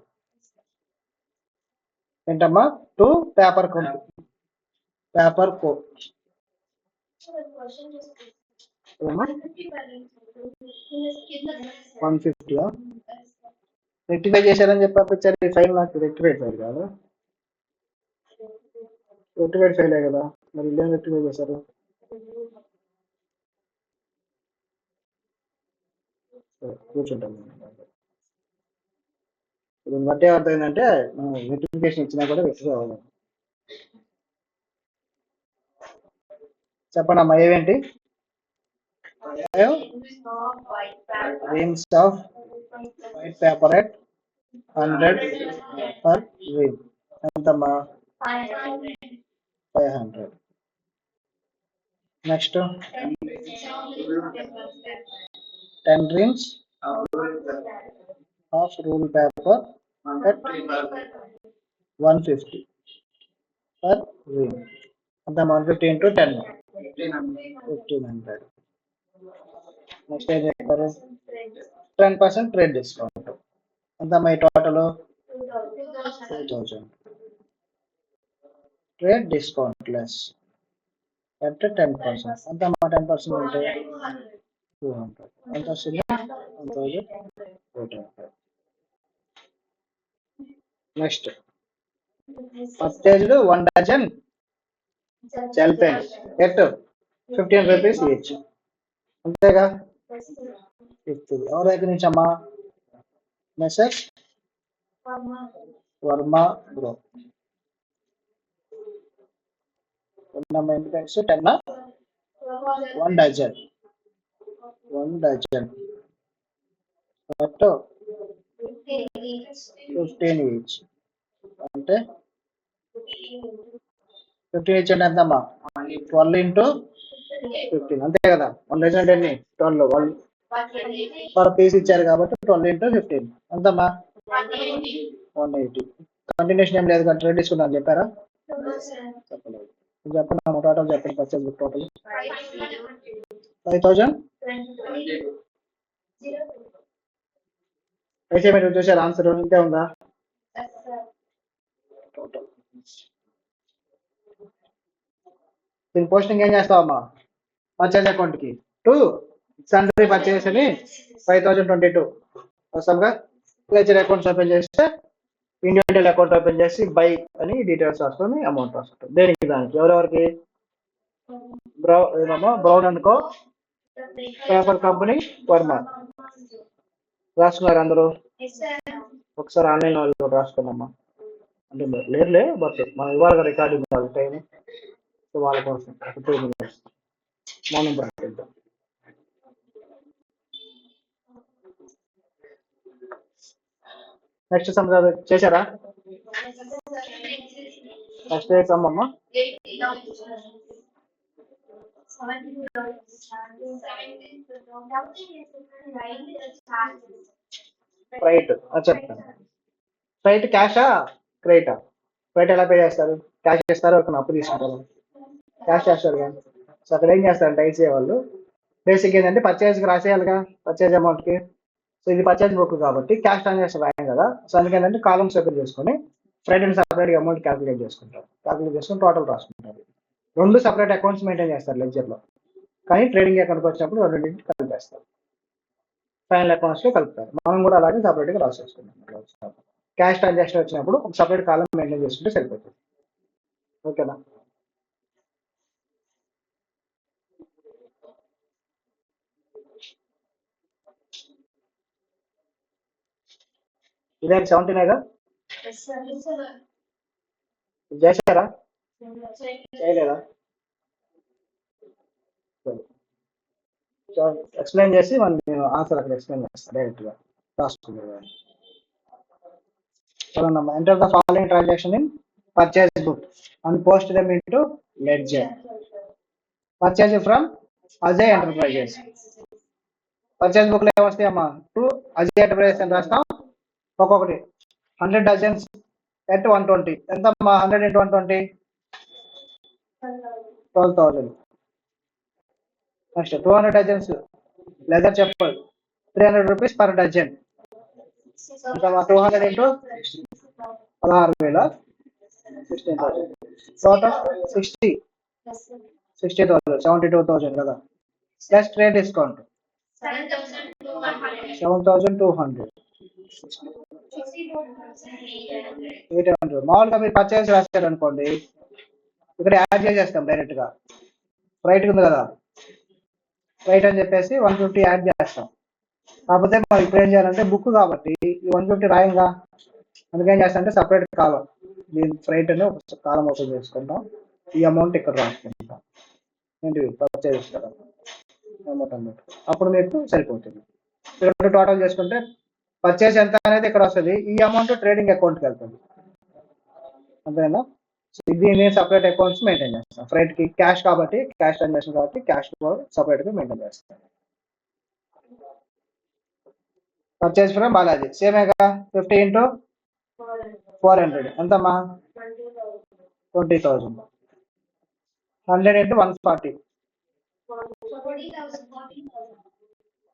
ఏంటమ్మా 2 పేపర్ కంపెనీ పేపర్ కో 150 రెక్టిఫై చేశారని చెప్పి పంపించారు ఈ ఫైల్ నాకు రెక్టిఫైడ్ ఫైల్ కాదు రెక్టిఫైడ్ ఫైలే కదా మరి ఇల్లేం రెక్టిఫై చేశారు కూర్చుంటాం దీన్ని బట్టి ఏమవుతుందంటే నోటిఫికేషన్ ఇచ్చినా కూడా రెక్టిఫై అవ్వాలి చెప్పండి అమ్మా ఏవేంటి reams of white paper at 100 per ream ఎంతమ్మా 500 next 10 reams of rule paper at 150 per ream ఎంతమ్మా 150 into 10 1500 నెక్స్ట్ ఏం చెప్పారు 10% ట్రేడ్ డిస్కౌంట్ ఎంతమ్మా ఈ total 2000 trade discount less at 10% ఎంతమ్మా 10% అంటే 200 ఎంత వస్తుంది 1800 next purchased 1 dozen sell pens at 15 rupees each అంతేగా ఇస్తుంది ఎవరి దగ్గర నుంచి అమ్మా మెసేజ్ వర్మ గ్రూప్ ఎన్నమ్మా ఎన్ని packets 10 1 dozen 1 dozen correct 15 each అంటే 15 ఈచ్ అంటే ఎంతమ్మా 12 ఇంటూ 15 అంతే కదా 1 డజన్ అంటే ఎన్ని 12 1 పర్ పీస్ ఇచ్చారు కాబట్టి 12 ఇంటూ 15 ఎంతమ్మా 180 కంటిన్యూషన్ ఏం లేదు కదా ట్రేడ్ తీసుకున్నాను చెప్పారా చెప్పలేదు చెప్పండి టోటల్ చెప్పండి పర్చేజ్ బుక్ టోటల్ 5000 అయితే మీరు చూసారు ఆన్సర్ ఇంతే ఉందా టోటల్ దీని పోస్టింగ్ ఏం చేస్తావమ్మా పర్చేజ్ అకౌంట్ కి టు సన్రీ పర్చేజ్ అని 5022 వస్తాంగా లెజర్ అకౌంట్స్ ఓపెన్ చేస్తే ఇండివిజువల్ అకౌంట్ ఓపెన్ చేసి బై అని డీటెయిల్స్ రాసుకొని అమౌంట్ రాసుకుంటాం దేనికి దానికి ఎవరెవరికి బ్రౌన్ అనుకో పేపర్ కంపెనీ వర్మ రాసుకున్నారు అందరూ ఒకసారి ఆన్లైన్ వాళ్ళు రాసుకున్నామ్మా అంటే లేదులే బట్ మనం ఇవాళ రికార్డింగ్ వాళ్ళు టైం సో వాళ్ళ కోసం 2 మినిట్స్ మౌనం ప్రకటిద్దాం నెక్స్ట్ సమ్ చేశారా నెక్స్ట్ ఏ సమ్ అమ్మా రైట్ చెప్తాను రైట్ క్యాషా క్రెడిటా రైట్ ఎలా పే చేస్తారు క్యాష్ చేస్తారు ఒక అప్పు తీసుకుంటారు క్యాష్ చేస్తారు కానీ సో అక్కడ ఏం చేస్తారంటే ఐసీఐ వాళ్ళు బేసిక్ ఏంటంటే పర్చేజ్కి రాసేయాలిగా పర్చేజ్ అమౌంట్కి సో ఇది పర్చేజ్ బుక్ కాబట్టి క్యాష్ ట్రాన్సాక్షన్ రాయం కదా సో అందుకేంటంటే కాలమ్ సెపరేట్ చేసుకొని ఫ్రైట్ అండ్ సపరేట్గా అమౌంట్ క్యాలిక్యులేట్ చేసుకుంటారు క్యాలిక్యులేట్ చేసుకుని టోటల్ రాసుకుంటారు 2 సపరేట్ అకౌంట్స్ మెయింటైన్ చేస్తారు లెడ్జర్లో కానీ ట్రేడింగ్ అకౌంట్కి వచ్చినప్పుడు రెండింటికి కలిపేస్తారు ఫైనల్ అకౌంట్స్లో కలుపుతారు మనం కూడా అలాగే సపరేట్గా రాసేసుకుంటాం క్యాష్ ట్రాన్సాక్షన్ వచ్చినప్పుడు ఒక సపరేట్ కాలం మెయింటైన్ చేసుకుంటే సరిపోతుంది ఓకేనా ఇదే 17గా చేశారా చేయలేదా ఎక్స్ప్లెయిన్ చేసి మనం ఆన్సర్ అక్కడ ఎక్స్ప్లెయిన్ చేస్తాను డైరెక్ట్గా రాసుకున్నారు enter the following transaction in purchase book and post them into ledger purchase from Ajay enterprises purchase book లో ఏమొస్తాయి అమ్మా టు అజయ్ ఎంటర్ప్రైజెస్ అని రాస్తాం ఒక్కొక్కటి 100 డజన్స్ at 120 ఎంత అమ్మా 100 into 120 12,000 next 200 dozens leather chappal 300 rupees per dozen ఎంత 200 into 16,000 టోటల్ 60,000 72,000 కదా ప్లస్ ట్రేడ్ డిస్కౌంట్ 7,200 800 మామూలుగా మీరు పర్చేస్ రాస్తారు అనుకోండి ఇక్కడ యాడ్ చేసేస్తాం డైరెక్ట్ గా రైట్ ఉంది కదా రైట్ అని చెప్పేసి 150 యాడ్ చేస్తాం కాకపోతే మనం ఇప్పుడు ఏం చేయాలంటే బుక్ కాబట్టి ఈ 150 రాయంగా అందుకేం చేస్తాం అంటే సపరేట్ కాలం దీని ఫ్రైట్ అని ఒక కాలం ఓపెన్ చేసుకుంటాం ఈ అమౌంట్ ఇక్కడ రాసుకుంటాం ఏంటి పర్చేస్ కదా అమౌంట్ అన్నట్టు అప్పుడు మీకు సరిపోతుంది రెండు టోటల్ చేసుకుంటే పర్చేస్ ఎంత అనేది ఇక్కడ వస్తుంది ఈ అమౌంట్ ట్రేడింగ్ అకౌంట్కి వెళ్తుంది అంతేనా దీన్ని సపరేట్ అకౌంట్స్ మెయింటైన్ చేస్తాం ఫ్రైట్ కి క్యాష్ కాబట్టి క్యాష్ ట్రాన్సాక్షన్ కాబట్టి క్యాష్ సపరేట్ గా మెయింటైన్ చేస్తాం పర్చేస్ ఫ్రమ్ బాలాజీ సేమేగా 50 into 400 ఎంతమ్మా 20,000 100 into 140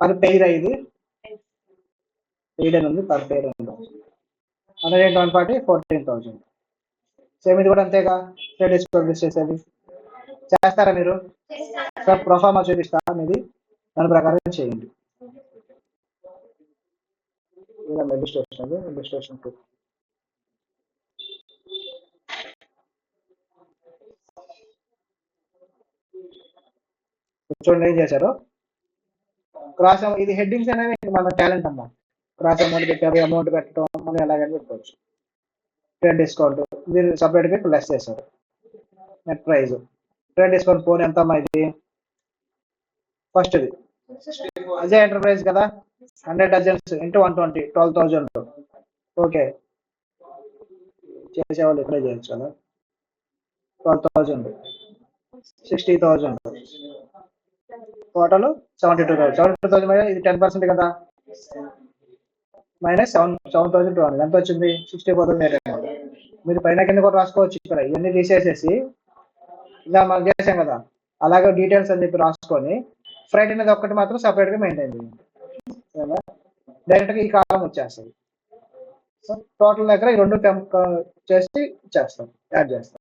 పర్ పెయిర్ ఇది పెయిడ్ అని ఉంది పర్ పెయిర్ 100 into 140 14,000 సేమ్ ఇది కూడా అంతేగా ట్రేడ్ డిస్కౌంట్ చేసేది చేస్తారా మీరు సార్ ప్రొఫార్మా చూపిస్తా మీది దాని ప్రకారం చేయండి రిజిస్ట్రేషన్ చూడండి ఏం చేశారు క్రాస్ ఇది హెడ్డింగ్స్ అనేవి మన టాలెంట్ అమ్మా క్రాస్ అమౌంట్ పెట్టారు అమౌంట్ పెట్టడం మనం ఎలాగని పెట్టుకోవచ్చు ట్రేడ్ డిస్కౌంట్ దీన్ని సపరేట్గా ప్లస్ చేశారు net price trade discount phone ఎంత అమ్మా ఇది? ఫస్ట్ ఇది అజయ్ ఎంటర్ప్రైజ్ కదా, 100 డజన్స్ ఇంటూ 120, 12,000. ఓకే, చేసేవాళ్ళు ఇక్కడే చేయొచ్చు కదా. 12,000, 60,000, టోటల్ 72,000. 72,000 మీద ఇది 10% కదా, మైనస్ 7,200. ఎంత వచ్చింది? 64,800. మీరు పైన కింద కూడా రాసుకోవచ్చు. ఇక్కడ ఇవన్నీ తీసేసేసి ఇలా మనం చేసాం కదా, అలాగే డీటెయిల్స్ అని చెప్పి రాసుకొని ఫ్రైట్ అనేది ఒక్కటి మాత్రం సపరేట్గా మెయింటైన్ చేయండి. డైరెక్ట్గా ఈ కాలం వచ్చేస్తుంది. సో టోటల్ దగ్గర ఈ రెండు చేసి చేస్తాం, యాడ్ చేస్తాం.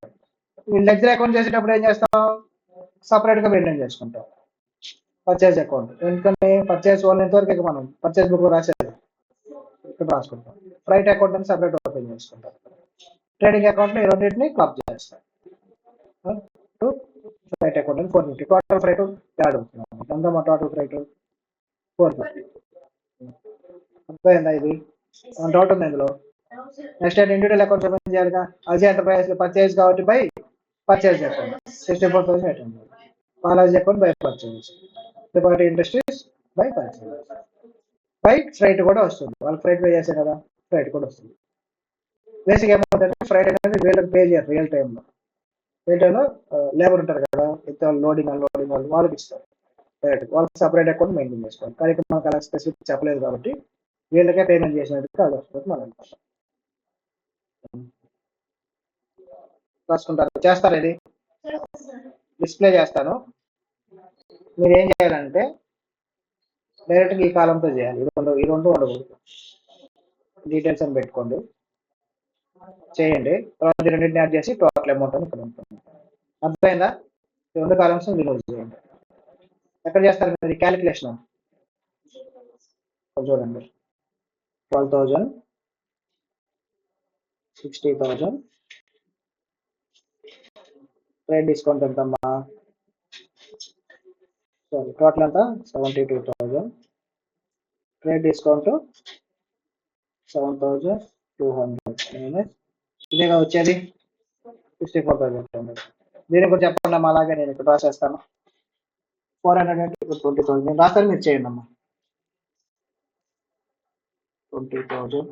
లెడ్జర్ అకౌంట్ చేసేటప్పుడు ఏం చేస్తాం? సపరేట్గా మెయింటైన్ చేసుకుంటాం. పర్చేజ్ అకౌంట్ ఎందుకని? పర్చేజ్ ఓన్లీ ఇంతవరకు మనం పర్చేజ్ బుక్ రాసేది ఇక్కడ రాసుకుంటాం. ఫ్రైట్ అకౌంట్ అని సపరేట్ ఓపెన్ చేసుకుంటాం. ట్రేడింగ్ అకౌంట్ ఈ రెండింటిని క్లబ్ చేస్తాం. ఫ్రైట్ అకౌంట్ అని 450. టోటల్ ఫ్రైట్ యాడ్ అవుతున్నాం. ఎంత మా టోటల్ ఫ్రైట్? 450. అర్థమైందా? ఇది డౌట్ ఉంది ఇందులో. నెక్స్ట్ ఇండివిజువల్ అకౌంట్స్ ఓపెన్ చేయాలిగా. అజయ్ ఎంటర్ప్రైజ్ పర్చేజ్ కాబట్టి by purchase account 64,800. Balaji account by purchase. Deposit industries by purchase. By freight కూడా వస్తుంది. వాళ్ళు ఫ్రైట్ పే చేశారు కదా, ఫ్రైట్ కూడా వస్తుంది. బేసిక్ ఏమవుతుందంటే ఫ్రైట్ అనేది వీళ్ళకి పే చేయరు రియల్ టైంలో. రియల్ టైంలో లేబర్ ఉంటారు కదా, లోడింగ్ అన్లోడింగ్ వాళ్ళకి ఇస్తారు. రైట్, వాళ్ళకి సపరేట్ అకౌంట్ మెయింటైన్ చేసుకోవాలి. కానీ ఇక్కడ మనకు అలా స్పెసిఫిక్ చెప్పలేదు కాబట్టి వీళ్ళకే పేమెంట్ చేసినట్టు అది వస్తుంది. మనం రాసుకుంటారు, చేస్తారు. ఇది డిస్ప్లే చేస్తాను. మీరు ఏం చేయాలంటే డైరెక్ట్గా ఈ కాలంతో చేయాలి. ఈ రెండు ఉండకూడదు. డీటెయిల్స్ అని పెట్టుకోండి, చేయండి. తర్వాత రెండింటిని యాడ్ చేసి టోటల్ అమౌంట్ అని ఇక్కడ ఉంటుంది. అర్థమైందా? ఈ రెండు కాలమ్స్ రిమూవ్ చేయండి. ఎక్కడ చేస్తారు మీరు క్యాలిక్యులేషన్? చూడండి, 12,000, 60,000. ట్రేడ్ డిస్కౌంట్ ఎంతమ్మా? సారీ, టోటల్ ఎంత? 72,000. ట్రేడ్ డిస్కౌంట్ 7,200 ఇదేగా వచ్చేది 64,200. దీని కూడా చెప్పండి అమ్మా. అలాగే నేను ఇక్కడ రాసేస్తాను. 400 అంటే ఇప్పుడు 20,000 నేను రాస్తాను, మీరు చేయండి అమ్మా. 20,000,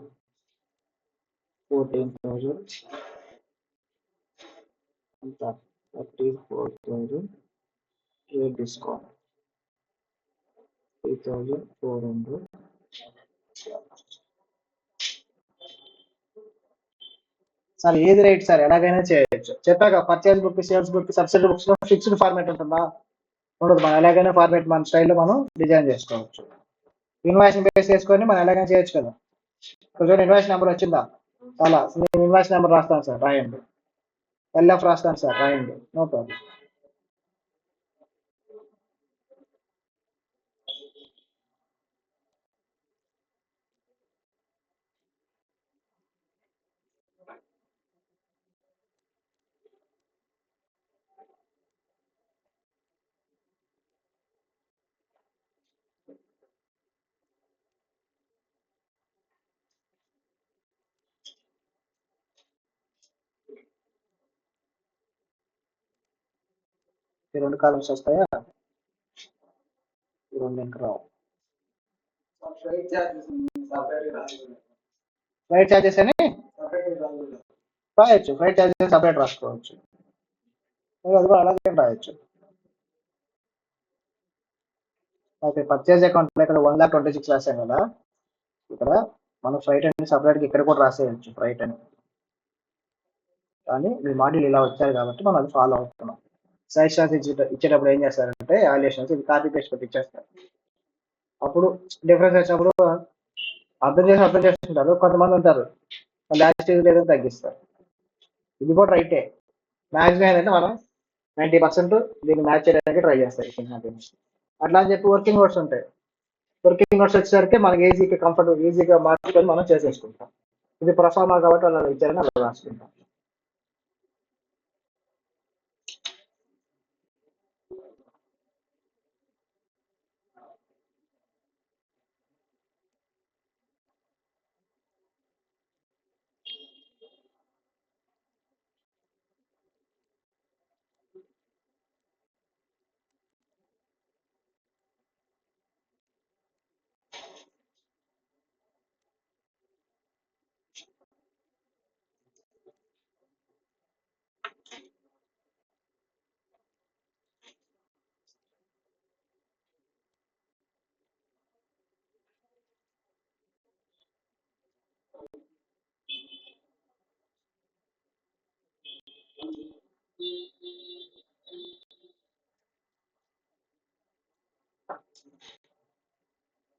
14,000, 34,000. Trade discount 3,400. సార్ ఏది రైట్ సార్, ఎలాగైనా చేయొచ్చు. చెప్పాక purchase book, sales book, subsidy books లో ఫిక్స్డ్ ఫార్మేట్ ఉంటుందా? ఉండదు. మనం ఎలాగైనా ఫార్మేట్ మన స్టైల్లో మనం డిజైన్ చేసుకోవచ్చు. ఇన్వాయిస్ బేస్ చేసుకొని మనం ఎలాగైనా చేయొచ్చు కదా. కొంచెం ఇన్వాయిస్ నెంబర్ వచ్చిందా? చాలా, నేను ఇన్వాయిస్ నెంబర్ రాస్తాను సార్, రాయండి. ఎల్ఎఫ్ రాస్తాను సార్, రాయండి. No problem. ఈ రెండు కాలమ్స్ వస్తాయా? ఈ రెండు ఇంకా రావు. ఫ్లైట్ ఛార్జెస్ అని రాయొచ్చు. ఫ్లైట్ ఛార్జెస్ సపరేట్ రాసుకోవచ్చు. అది కూడా అలాగే రాయొచ్చు. ఓకే, పర్చేజ్ అకౌంట్ ఇక్కడ 1,26,000 రాశాం కదా, ఇక్కడ మనం ఫ్లైట్ అని సపరేట్గా ఇక్కడ కూడా రాసేయచ్చు ఫ్లైట్ అని. కానీ మీ మాడ్యూల్ ఇలా వచ్చారు కాబట్టి మనం అది ఫాలో అవుతున్నాం. సైజ్ చార్ట్ ఇచ్చేటప్పుడు ఏం చేస్తారంటే వాల్యుయేషన్స్ ఇది కాపీ పేస్ట్ పెట్టి ఇచ్చేస్తారు. అప్పుడు డిఫరెన్స్ వచ్చినప్పుడు అర్థం చేసుకుంటారు. కొంతమంది ఉంటారు లాస్ట్ లేదని తగ్గిస్తారు. ఇది కూడా రైటే. మ్యాక్సిమం ఏంటంటే మనం 90% దీన్ని మ్యాచ్ చేయడానికి ట్రై చేస్తారు. అట్లా అని చెప్పి వర్కింగ్ నోట్స్ ఉంటాయి. వర్కింగ్ నోట్స్ వచ్చేసరికి మనకి ఈజీగా మార్చుకొని మనం చేసేసుకుంటాం. ఇది ప్రొఫార్మా కాబట్టి వాళ్ళు ఇచ్చారని అలా రాసుకుంటాం.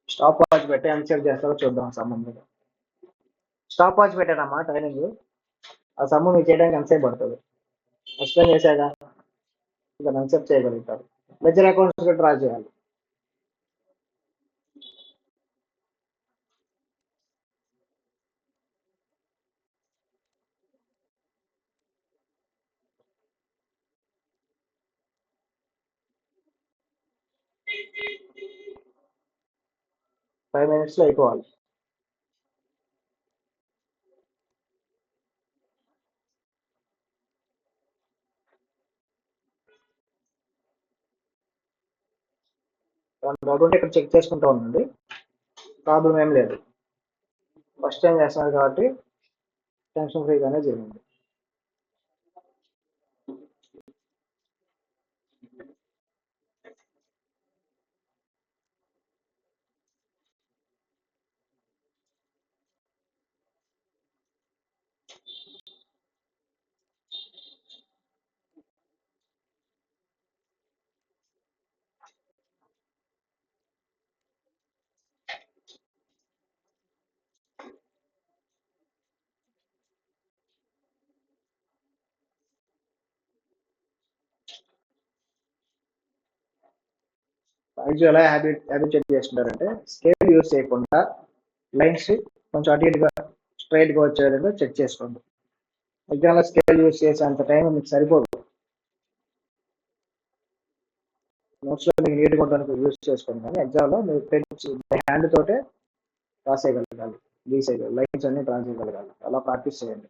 స్టాప్ వాచ్ పెట్టి ఎంతసేపు చేస్తారో చూద్దాం ఆ సమ్మం మీద. స్టాప్ వాచ్ పెట్టానమ్మా ట్రైనింగ్. ఆ సమ్మం మీకు చేయడానికి ఎంతసేపు పడుతుంది ఎక్స్ప్లెయిన్ చేశాక ఇంకా ఎంతసేపు చేయగలుగుతారు. లెజర్ అకౌంట్స్ డ్రా చేయాలి. ఫైవ్ మినిట్స్లో అయిపోవాలి. డౌట్ ఉంటే ఇక్కడ చెక్ చేసుకుంటూ ఉండండి, ప్రాబ్లం ఏం లేదు. ఫస్ట్ టైం చేస్తున్నారు కాబట్టి టెన్షన్ ఫ్రీగానే చేయండి. యాక్చువల్ ఎలా హ్యాబిట్ చెక్ చేసుకుంటారంటే స్కేల్ యూస్ చేయకుండా లైన్స్ కొంచెం అటు ఇటుగా స్ట్రైట్గా వచ్చే విధంగా చెక్ చేసుకోండి. ఎగ్జామ్లో స్కేల్ యూస్ చేసే అంత టైం మీకు సరిపోదు. నోట్స్లో మీకు నీట్గా ఉండడానికి యూస్ చేసుకోండి, కానీ ఎగ్జామ్లో మీరు పెన్ హ్యాండ్ తోటే రాసేయగలగాలి, గీసేయగలగాలి, లైన్స్ అన్ని డ్రా చేయగలగాలి. అలా ప్రాక్టీస్ చేయండి.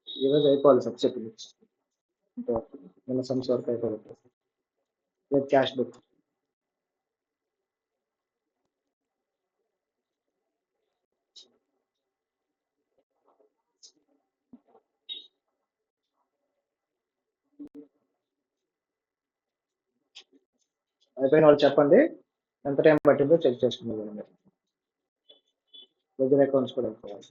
ఈరోజు అయిపోవాలి సబ్జెక్ట్ బుక్స్, నిన్న సమ్స్ వరకు అయిపోతుంది. రేపు క్యాష్ బుక్. అయిపోయిన వాళ్ళు చెప్పండి, ఎంత టైం పట్టిందో చెక్ చేసుకున్నాను. లెజర్ అకౌంట్స్ కూడా అయిపోవాలి.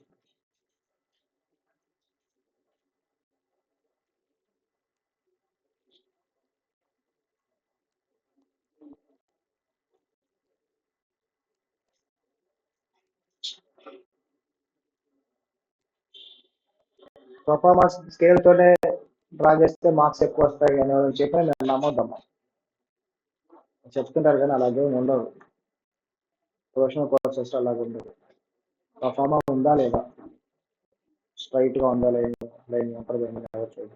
పర్ఫార్మెన్స్ స్కేల్ తోనే డ్రా చేస్తే మార్క్స్ ఎక్కువ వస్తాయి అని చెప్పి నేను నమ్మొద్దమ్మా. చెప్తుంటారు కానీ అలాగే ఉండవు. ప్రొఫెషనల్ కోర్సెస్ అలాగే ఉండదు. పర్ఫార్మెన్స్ ఉందా లేదా, స్ట్రైట్గా ఉందా లేదా, లైన్ ఎంటర్ చేయడం.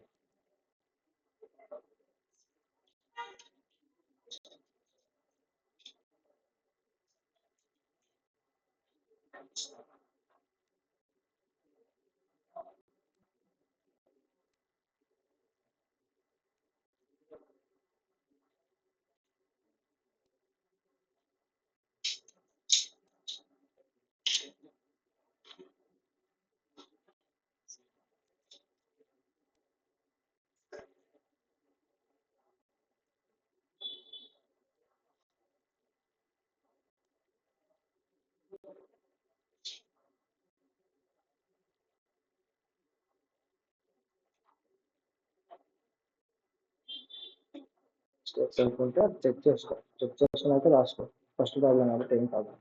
స్టెప్స్ అనుకుంటే చెక్ చేసుకున్నాక రాసుకో. ఫస్ట్ ప్రాబ్లం కాబట్టి ఏం కాదు,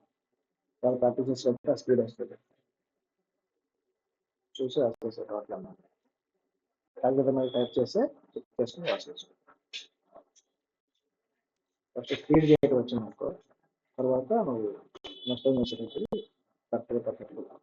వాళ్ళు ప్రాక్టీస్ చేసేటప్పుడు ఆ స్పీడ్ వస్తుంది. చూసి రాసేసారు అట్లా కాకపోతే మరి టైప్ చేస్తే చెక్ చేసుకుని రాసేసుకో. ఫస్ట్ స్పీడ్ చేయడం వచ్చింది అనుకో, తర్వాత నువ్వు మొత్తం చేసేటప్పుడు కరెక్ట్గా పర్ఫెక్ట్గా.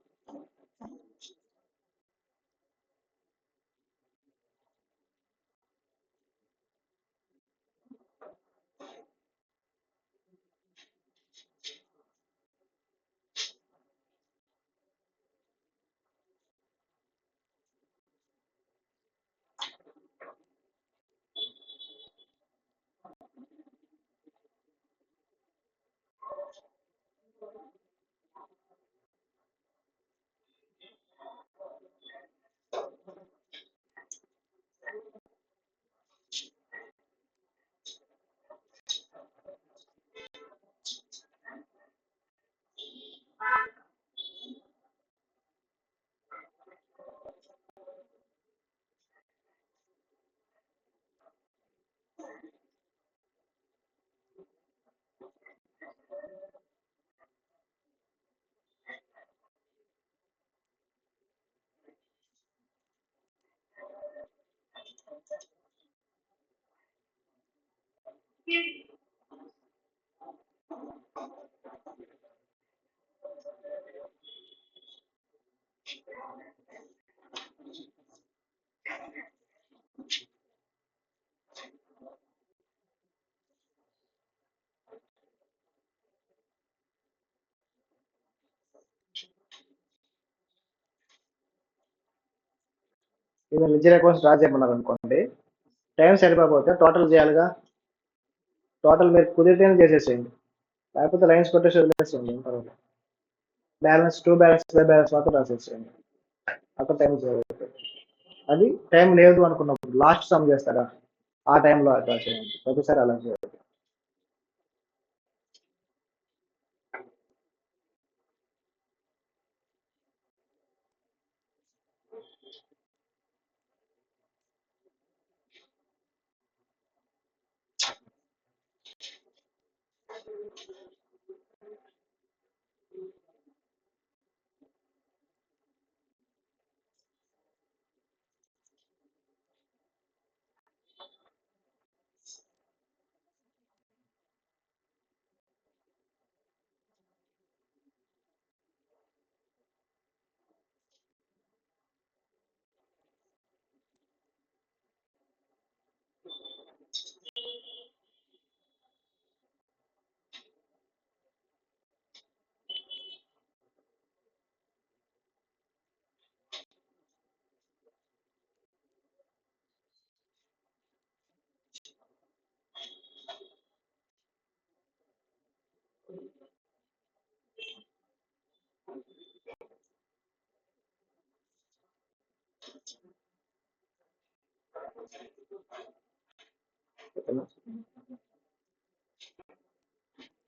ఇది లిజర్ అకౌంట్స్ డ్రా చేయమన్నారు అనుకోండి, టైం సరిపోతే టోటల్ చేయాలిగా. టోటల్ మీరు కుదిరితేనే చేసేసేయండి, లేకపోతే లైన్స్ కొట్టేసి వదిలేసేయండి, ఏం పర్వాలేదు. Balance two balance by balance మాత్రం రాసేసేయండి, అక్కడ టైం సరిపోతుంది. అది టైం లేదు అనుకున్నప్పుడు లాస్ట్ సమ్ చేస్తారా, ఆ టైంలో డ్రా చేయండి, ప్రతిసారి అలా చేయండి.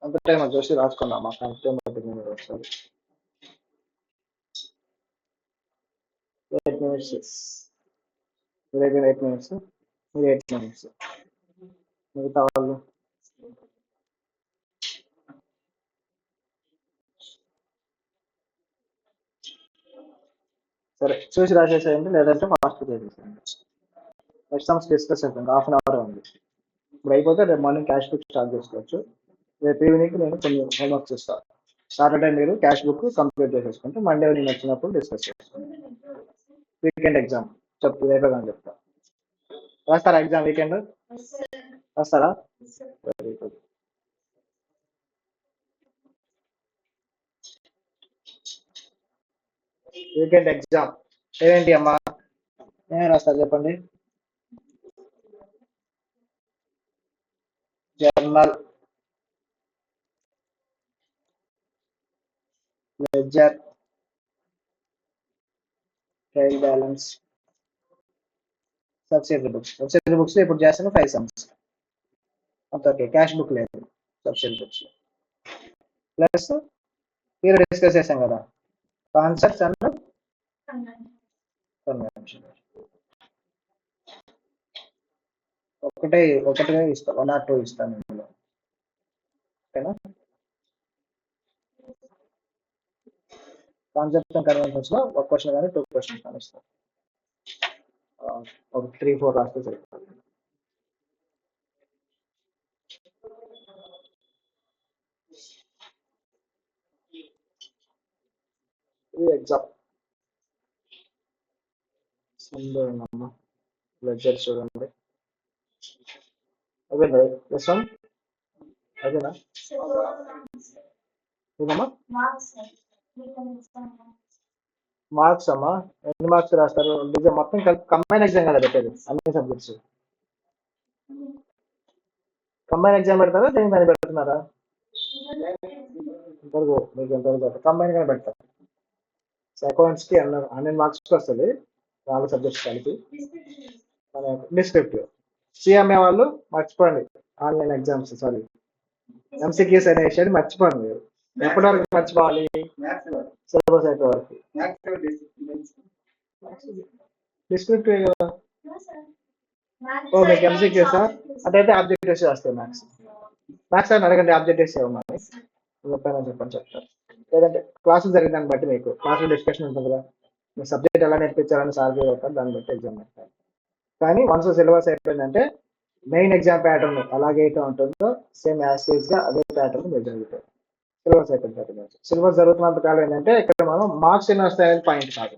అంత టైం అది చూసి రాసుకున్నామా, అంత టైం పట్టింది మీరు ఒకసారి. 8 minutes, మీరు అయిపోయింది 8 minutes, మీరు 8 minutes, మిగతా వాళ్ళు సరే చూసి రాసేసేయండి, లేదంటే ఫాస్ట్ చేసేసేయండి. నెక్స్ట్ సమ్స్ డిస్కస్ చేద్దాం, హాఫ్ 1 hour ఉంది. ఇప్పుడు అయిపోతే రేపు మార్నింగ్ క్యాష్ బుక్ స్టార్ట్ చేసుకోవచ్చు. రేపు ఈవినింగ్ నేను కొన్ని హోంవర్క్స్ ఇస్తాను. సాటర్డే మీరు క్యాష్ బుక్ కంప్లీట్ చేసేసుకుంటే మండే నేను వచ్చినప్పుడు డిస్కస్ చేసుకోండి. వీకెండ్ ఎగ్జామ్ చెప్పు, రేపే కానీ చెప్తా. రాస్తారా ఎగ్జామ్ వీకెండ్? రాస్తారా? Very good. వీకెండ్ ఎగ్జామ్ ఏంటి అమ్మా, ఏం రాస్తారు చెప్పండి? Journal, ledger, trial balance, subsidiary books. Subsidiary books ఇప్పుడు చేస్తాను 5 sums. ఓకే, క్యాష్ బుక్ లేదు సబ్సిడరీ బుక్స్. ప్లస్ మీరు డిస్కస్ చేసాం కదా, కాన్సెప్ట్స్ అండ్ కన్వెన్షన్. ఒకటే ఇస్తా, 1 or 2 ఇస్తాను ఇందులో, ఓకేనా? కాన్సెప్ట్స్ అండ్ కన్వెన్షన్స్ లో ఒక క్వశ్చన్ కానీ 2 questions కానీ ఇస్తాను. ఒక 3-4 రాస్తే సరిపోతుంది. ఎగ్జామ్ సండే అమ్మా, లెక్చర్ చూడండి. అదేనా లెసన్? అదేనా ఏదమ్మా? మార్క్స్ అమ్మా, ఎన్ని మార్క్స్ రాస్తారు? డిజైన్ మొత్తం కలిపి కంబైన్ ఎగ్జామ్ కదా పెట్టేది, అన్ని సబ్జెక్ట్స్ కంబైన్ ఎగ్జామ్ పెడతారా, దేని మీద పెడుతున్నారా? ఇంతవరకు మీకు ఎంతవరకు కంబైన్ గానే పెడతారు. అకౌంట్స్ కి 100 మార్క్స్ వస్తుంది, 4 సబ్జెక్ట్స్ కలిపి. డిస్క్రిప్టివ్ సిఎంఏ వాళ్ళు మర్చిపోండి, ఆన్లైన్ ఎగ్జామ్స్ సారీ ఎంసీక్యూస్ అనే విషయాన్ని మర్చిపోండి మీరు. ఎప్పటి వరకు మర్చిపోవాలి? సిలబస్ అయిపోయే వరకు. డిస్క్రిప్టివ్ కదా. ఓ మీకు ఎంసీక్యూసా? అదైతే ఆబ్జెక్టివ్స్ వస్తాయి. మ్యాథ్స్ అని అడగండి, ఆబ్జెక్టివ్స్ ఏమన్నా చెప్పని చెప్తారు. లేదంటే క్లాసులు జరిగిన దాన్ని బట్టి మీకు క్లాసులో డిస్కషన్ ఉంటుంది కదా, మీ సబ్జెక్ట్ ఎలా నేర్పించాలని సాల్వ్ అవుతారు, దాన్ని బట్టి ఎగ్జామ్ పెడతారు. కానీ వన్స్ సిలబస్ అయిపోయిందంటే మెయిన్ ఎగ్జామ్ ప్యాటర్న్ అలాగైతే ఉంటుందో సేమ్ యాజ్ గా అదే ప్యాటర్న్ మీరు జరుగుతాయి. సిలబస్ అయిపోయింది. సిలబస్ జరుగుతున్నంత కాలం ఏంటంటే ఇక్కడ మనం మార్క్స్ ఎన్ని వస్తాయని పాయింట్ కాదు,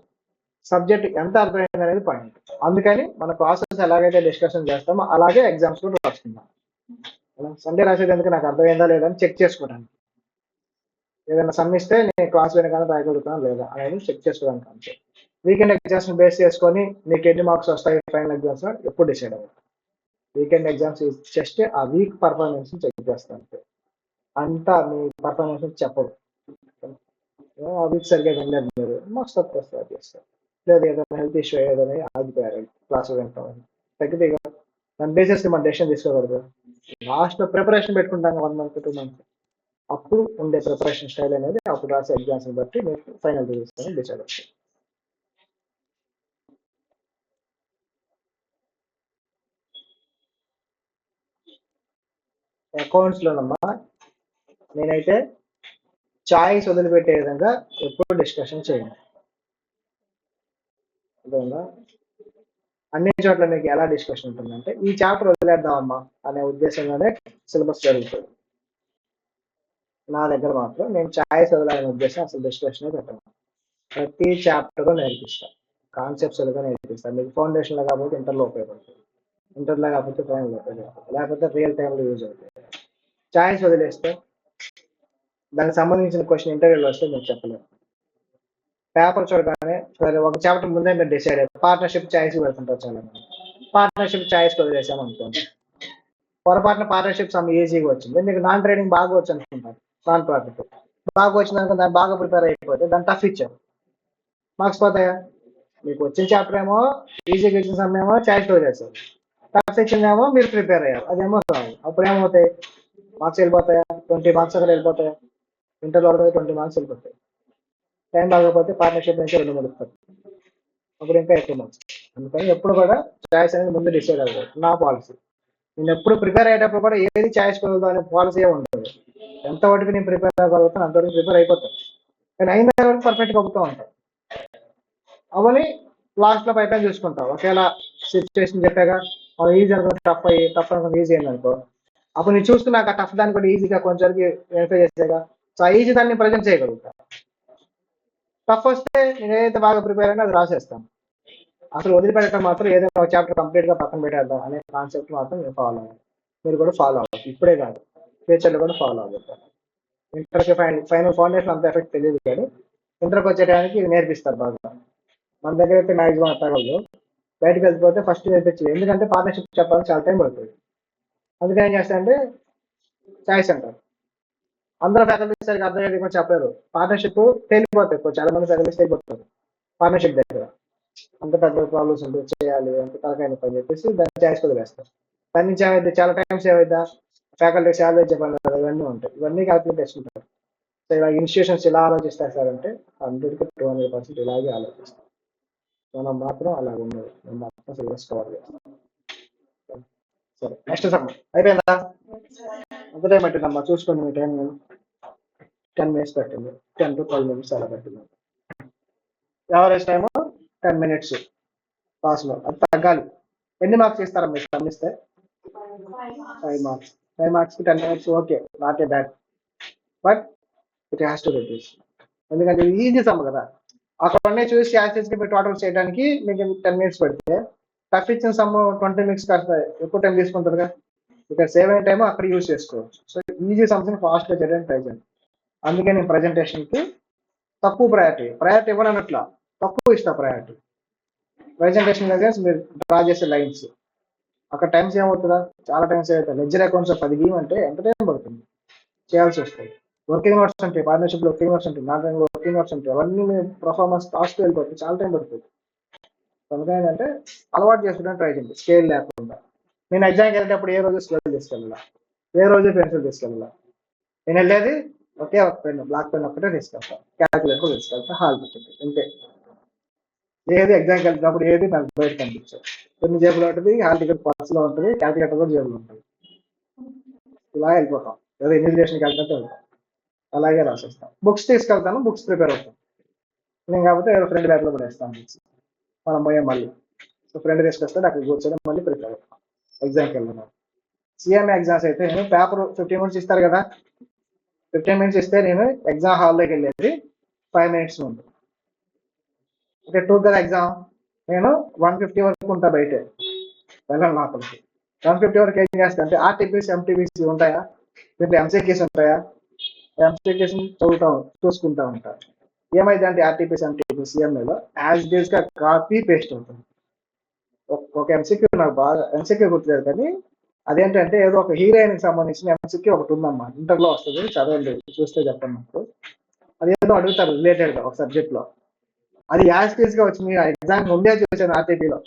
సబ్జెక్ట్ ఎంత అర్థమైంది అనేది పాయింట్. అందుకని మన ప్రాసెస్ ఎలాగైతే డిస్కషన్ చేస్తామో అలాగే ఎగ్జామ్స్ కూడా రాసుకుందాం. సండే రాసేది ఎందుకు, నాకు అర్థమైందా లేదా అని చెక్ చేసుకోవడానికి. ఏదైనా సమ్ ఇస్తే నేను క్లాస్ వెనకాల రాయగలుగుతాను లేదా అనేది చెక్ చేసుకోవడానికి అంతే. వీకెండ్ ఎగ్జామ్స్ బేస్ చేసుకొని మీకు ఎన్ని మార్క్స్ వస్తాయి ఫైనల్ ఎగ్జామ్స్ ఎప్పుడు డిసైడ్ అవ్వాలి. వీకెండ్ ఎగ్జామ్స్ జస్ట్ ఆ వీక్ పర్ఫార్మెన్స్ చెక్ చేస్తాను అంతా, మీ పర్ఫార్మెన్స్ చెప్పదు. ఆ వీక్ సరిగ్గా వెళ్ళలేదు మీరు, మార్క్స్ తక్కువ స్టార్ట్ చేస్తారు. లేదు ఏదైనా హెల్త్ ఇష్యూ ఏదైనా ఆగిపోయారు క్లాస్ వింటామని తగ్గితే దాని బేసిస్ మన డెసిషన్ తీసుకోకూడదు. లాస్ట్ లో ప్రిపరేషన్ పెట్టుకుంటాం 1 month 2 months, అప్పుడు ఉండే ప్రిపరేషన్ స్టైల్ అనేది అప్పుడు రాసే ఎగ్జామ్స్ బట్టి మీకు ఫైనల్ రిజల్ట్స్ డిసైడ్ అవుతుంది. అకౌంట్స్ లోనమ్మా నేనైతే చాయిస్ వదిలిపెట్టే విధంగా ఎప్పుడు డిస్కషన్ చేయండి. అర్థమైందా? అన్ని చోట్ల మీకు ఎలా డిస్కషన్ ఉంటుందంటే ఈ చాప్టర్ వదిలేద్దామమ్మా అనే ఉద్దేశంగానే సిలబస్ జరుగుతుంది. నా దగ్గర మాత్రం నేను చాయిస్ వదలాలనే ఉద్దేశం అసలు డిస్కషన్ పెట్టను. ప్రతి చాప్టర్ నేర్పిస్తాను, కాన్సెప్ట్స్ నేర్పిస్తాను. మీకు ఫౌండేషన్లో కాకపోతే ఇంటర్లో ఉపయోగపడుతుంది, ఇంటర్లో కాకపోతే ఫైనల్ ఉపయోగపడుతుంది, లేకపోతే రియల్ టైంలో యూజ్ అవుతుంది. చాయిస్ వదిలేస్తే దానికి సంబంధించిన క్వశ్చన్ ఇంటర్వ్యూలో వస్తే మీరు చెప్పలేము. పేపర్ చూడగానే ఒక చాప్టర్ ముందే మీరు డిసైడ్ అయ్యారు, పార్ట్నర్షిప్ చాయిస్ పెడుతుంటారు చాలా మంది. పార్ట్నర్షిప్ చాయిస్ వదిలేసాం అనుకోండి, పొరపాటున పార్ట్నర్షిప్ సమ్ ఈజీగా వచ్చింది, మీకు నాన్ ట్రేడింగ్ బాగా వచ్చు అనుకుంటారు, నాన్ ప్రాఫిట్ బాగా వచ్చిందనుకో దాన్ని బాగా ప్రిపేర్ అయిపోతే దాన్ని టఫ్ ఇచ్చారు, మార్క్స్ పోతాయా? మీకు వచ్చిన చాప్టర్ ఏమో ఈజీగా ఇచ్చిన సమయమో చాయిస్ వదిలేస్తారు, టఫ్ ఇచ్చిందేమో మీరు ప్రిపేర్ అయ్యారు, అదేమో రాదు. అప్పుడు ఏమవుతాయి? మార్క్స్ వెళ్ళిపోతాయా? 20 మార్క్స్ అక్కడ వెళ్ళిపోతాయా? ఇంటర్ వరకు 20 మార్క్స్ వెళ్ళిపోతాయి. టైం బాగపోతే పార్ట్నర్షిప్ నుంచి 2 మడుస్తారు, అప్పుడు ఇంకా ఎక్కువ మార్క్స్. అందుకని ఎప్పుడు కూడా చాయిస్ అనేది ముందు డిసైడ్ అవ్వదు, నా పాలసీ. నేను ఎప్పుడు ప్రిపేర్ అయ్యేటప్పుడు కూడా ఏది చాయిస్ కుదరదు అనే పాలసీ ఉంటుంది. ఎంతవరకు నేను ప్రిపేర్ అవ్వగలుగుతాను అంతవరకు ప్రిపేర్ అయిపోతాను, కానీ అయిన వరకు పర్ఫెక్ట్గా అవుతూ ఉంటాను. అవని లాస్ట్లో పైపైన చూసుకుంటాం. ఒకేలా సిచ్యువేషన్ చెప్పాగా ఈజీ అనుకుంటే టఫ్ అయ్యి, టఫ్ అనుకుంటే ఈజీ అయింది అనుకో, అప్పుడు నేను చూసుకున్నాక టఫ్ దాన్ని కూడా ఈజీగా కొంచెం వెరిఫై చేసేగా, సో ఆ ఈజీ దాన్ని ప్రజెంట్ చేయగలుగుతాను. టఫ్ వస్తే నేను ఏదైతే బాగా ప్రిపేర్ అయినా అది రాసేస్తాను. అసలు వదిలిపెట్టడం మాత్రం ఏదైనా ఒక చాప్టర్ కంప్లీట్గా పక్కన పెట్టేద్దాం అనే కాన్సెప్ట్ మాత్రం నేను ఫాలో అవ్వాలి. మీరు కూడా ఫాలో అవ్వాలి, ఇప్పుడే కాదు ఫ్యూచర్లో కూడా ఫాలో అవ్వాలి. ఇంటర్కి ఫైనల్ ఫౌండేషన్ అంత ఎఫెక్ట్ తెలియదు, కానీ ఇంటర్కి వచ్చేటానికి ఇది నేర్పిస్తారు బాగా. మన దగ్గర అయితే మ్యాక్సిమం తగలదు, బయటకు వెళ్ళిపోతే ఫస్ట్ నేర్పించదు, ఎందుకంటే పార్ట్నర్షిప్ చెప్పాలని చాలా టైం పడుతుంది. అందుకని ఏం చేస్తారంటే చాయిస్ అంటారు. అందరూ ఫ్యాకల్టీ సరిగ్గా అర్థమయ్యేది కూడా చెప్పారు, పార్ట్నర్షిప్ తేలిపోతాయి, చాలా మంది ఫ్యాకల్టీస్ తేలిపోతారు పార్ట్నర్షిప్ దగ్గర. అంత పెద్ద ప్రాబ్లమ్స్ ఉంటుంది, చేయాలి అంత తలకాయ అని చెప్పేసి దాన్ని చాయిస్ వదిలేస్తారు. దాని నుంచి ఏమైతే చాలా టైం సేవ్ అవుతా, ఫ్యాకల్టీ శాలరీ చెప్పండి, ఇవన్నీ ఉంటాయి, ఇవన్నీ క్యాల్కులేట్ చేసుకుంటారు. సో ఇలా ఇన్స్టిట్యూషన్స్ ఇలా ఆలోచిస్తారు సార్ అంటే 100కి 200% ఇలాగే ఆలోచిస్తారు. మనం మాత్రం అలా ఉండదు, మనం మాత్రం సిలబస్ కవర్ చేస్తాం. సరే నెక్స్ట్ సమ్ అయిపోయిందా? ఎంత టైం పట్టిందమ్మా చూసుకోండి, మీ టైం 10 minutes పట్టింది, 10 to 12 minutes అలా పట్టింది. యావరేజ్ టైము 10 minutes పాస్లో, అది తగ్గాలి. ఎన్ని మార్క్స్ ఇస్తారా మీరు గమనిస్తే? 5 marks. 5 marks కి 10 minutes okay, not a bad, but it has to reduce. ఎందుకంటే ఇది ఈజీ సమ్ కదా, అక్కడన్నీ చూసి యాక్సెస్కి మీరు టోటల్ చేయడానికి మీకు 10 మినిట్స్ పడితే టఫ్ ఇచ్చిన సమ్ 20 మినిట్స్ కాస్త ఎక్కువ టైం తీసుకుంటుందిగా. ఇక్కడ సేవ్ అయిన టైం అక్కడ యూజ్ చేసుకోవచ్చు. సో ఈజీ సమ్స్ని ఫాస్ట్గా చేయడానికి ట్రై చేయండి. అందుకే నేను ప్రజెంటేషన్కి తక్కువ ప్రయారిటీ ఇవ్వనట్లా, తక్కువ ఇస్తా ప్రయారిటీ. ప్రజెంటేషన్ దగ్గర మీరు డ్రా చేసే లైన్స్ అక్కడ టైం సేవ్ అవుతుందా, చాలా టైం సేవ్ అవుతుంది. లెడ్జర్ అకౌంట్స్ 10 గీయమంటే ఎంత టైం పడుతుంది, చేయాల్సి వస్తుంది. వర్కింగ్ నోట్స్ ఉంటాయి, పార్ట్నర్షిప్ వర్కింగ్ నోట్స్ ఉంటాయి, నాట్ వర్కింగ్ నోట్స్ ఉంటాయి, అవన్నీ మీ పర్ఫార్మెన్స్ కాస్ట్ వెళ్ళిపోతుంది, చాలా టైం పడుతుంది. అందుకని ఏంటంటే అలవాటు చేసుకోవడానికి ట్రై చేయండి స్కేల్ లేకుండా. నేను ఎగ్జామ్కి వెళ్ళేటప్పుడు ఏ రోజు స్కేల్ తీసుకెళ్ళాల, ఏ రోజు పెన్సిల్ తీసుకెళ్ళాల. నేను వెళ్ళేది ఒకే ఒక పెన్, బ్లాక్ పెన్ ఒక్కటే తీసుకెళ్తాను, క్యాల్కులేటర్ తీసుకెళ్తాను, హాల్ టికెట్ అంతే. ఏది ఎగ్జామ్కి వెళ్తున్నప్పుడు ఏది నాకు బయట కనిపించదు. కొన్ని జేబులో ఉంటుంది, హాల్ టికెట్ పర్సులో ఉంటుంది, క్యాల్కులేటర్ కూడా జేబులో ఉంటుంది. ఇలా వెళ్ళిపోతాం, ఏదో ఇన్విజిలేషన్కి వెళ్తుంటే వెళ్తాం, అలాగే రాసేస్తాం. బుక్స్ తీసుకెళ్తాను, బుక్స్ ప్రిపేర్ అవుతాం. నేను కాబట్టి ఏదో ఫ్రెండ్ బ్యాగ్లో పడేస్తాను బుక్స్, మనం పోయాం మళ్ళీ. సో ఫ్రెండ్ తీసుకొస్తే అక్కడ కూర్చొని మళ్ళీ ప్రిపేర్ అవుతాం ఎగ్జామ్కి వెళ్తున్నాం. సిఎంఏ ఎగ్జామ్స్ అయితే నేను పేపర్ 15 మినిట్స్ ఇస్తారు కదా, 15 మినిట్స్ ఇస్తే నేను ఎగ్జామ్ హాల్లోకి వెళ్ళేది 5 మినిట్స్ ముందు. అంటే 2 కదా ఎగ్జామ్, నేను 150 వరకు ఉంటా బయటే, వెళ్ళాలి లోపలికి. 150 వరకు ఏం చేస్తా అంటే ఆర్టీపీసీ ఎంటీపీసీ ఉంటాయా, దీంట్లో ఎంసీక్యూస్ ఉంటాయా, ఎంసీక్యూస్ చూసుకుంటా ఉంటా. ఏమైతే అంటే ఆర్టీపీసీ ఎంటీపీసీ సిఎంఏలో యాజ్ డేస్ గా కాపీ పేస్ట్ ఉంటుంది. ఒక ఎంసీక్యూ నాకు బాగా ఎంసీక్యూ గుర్తులేదు, కానీ అదేంటంటే ఏదో ఒక హీరోయిన్ సంబంధించిన ఎంసీక్యూ ఒకటి ఉందమ్మా, ఇంటర్లో వస్తుంది, చదవండి చూస్తే చెప్పండి నాకు. అది ఏదో అడుగుతారు రిలేటెడ్ గా ఒక సబ్జెక్ట్ లో, అది యాజ్ డేస్ గా వచ్చింది. ఎగ్జామ్ ముందే చూసాను ఆర్టీపీలో,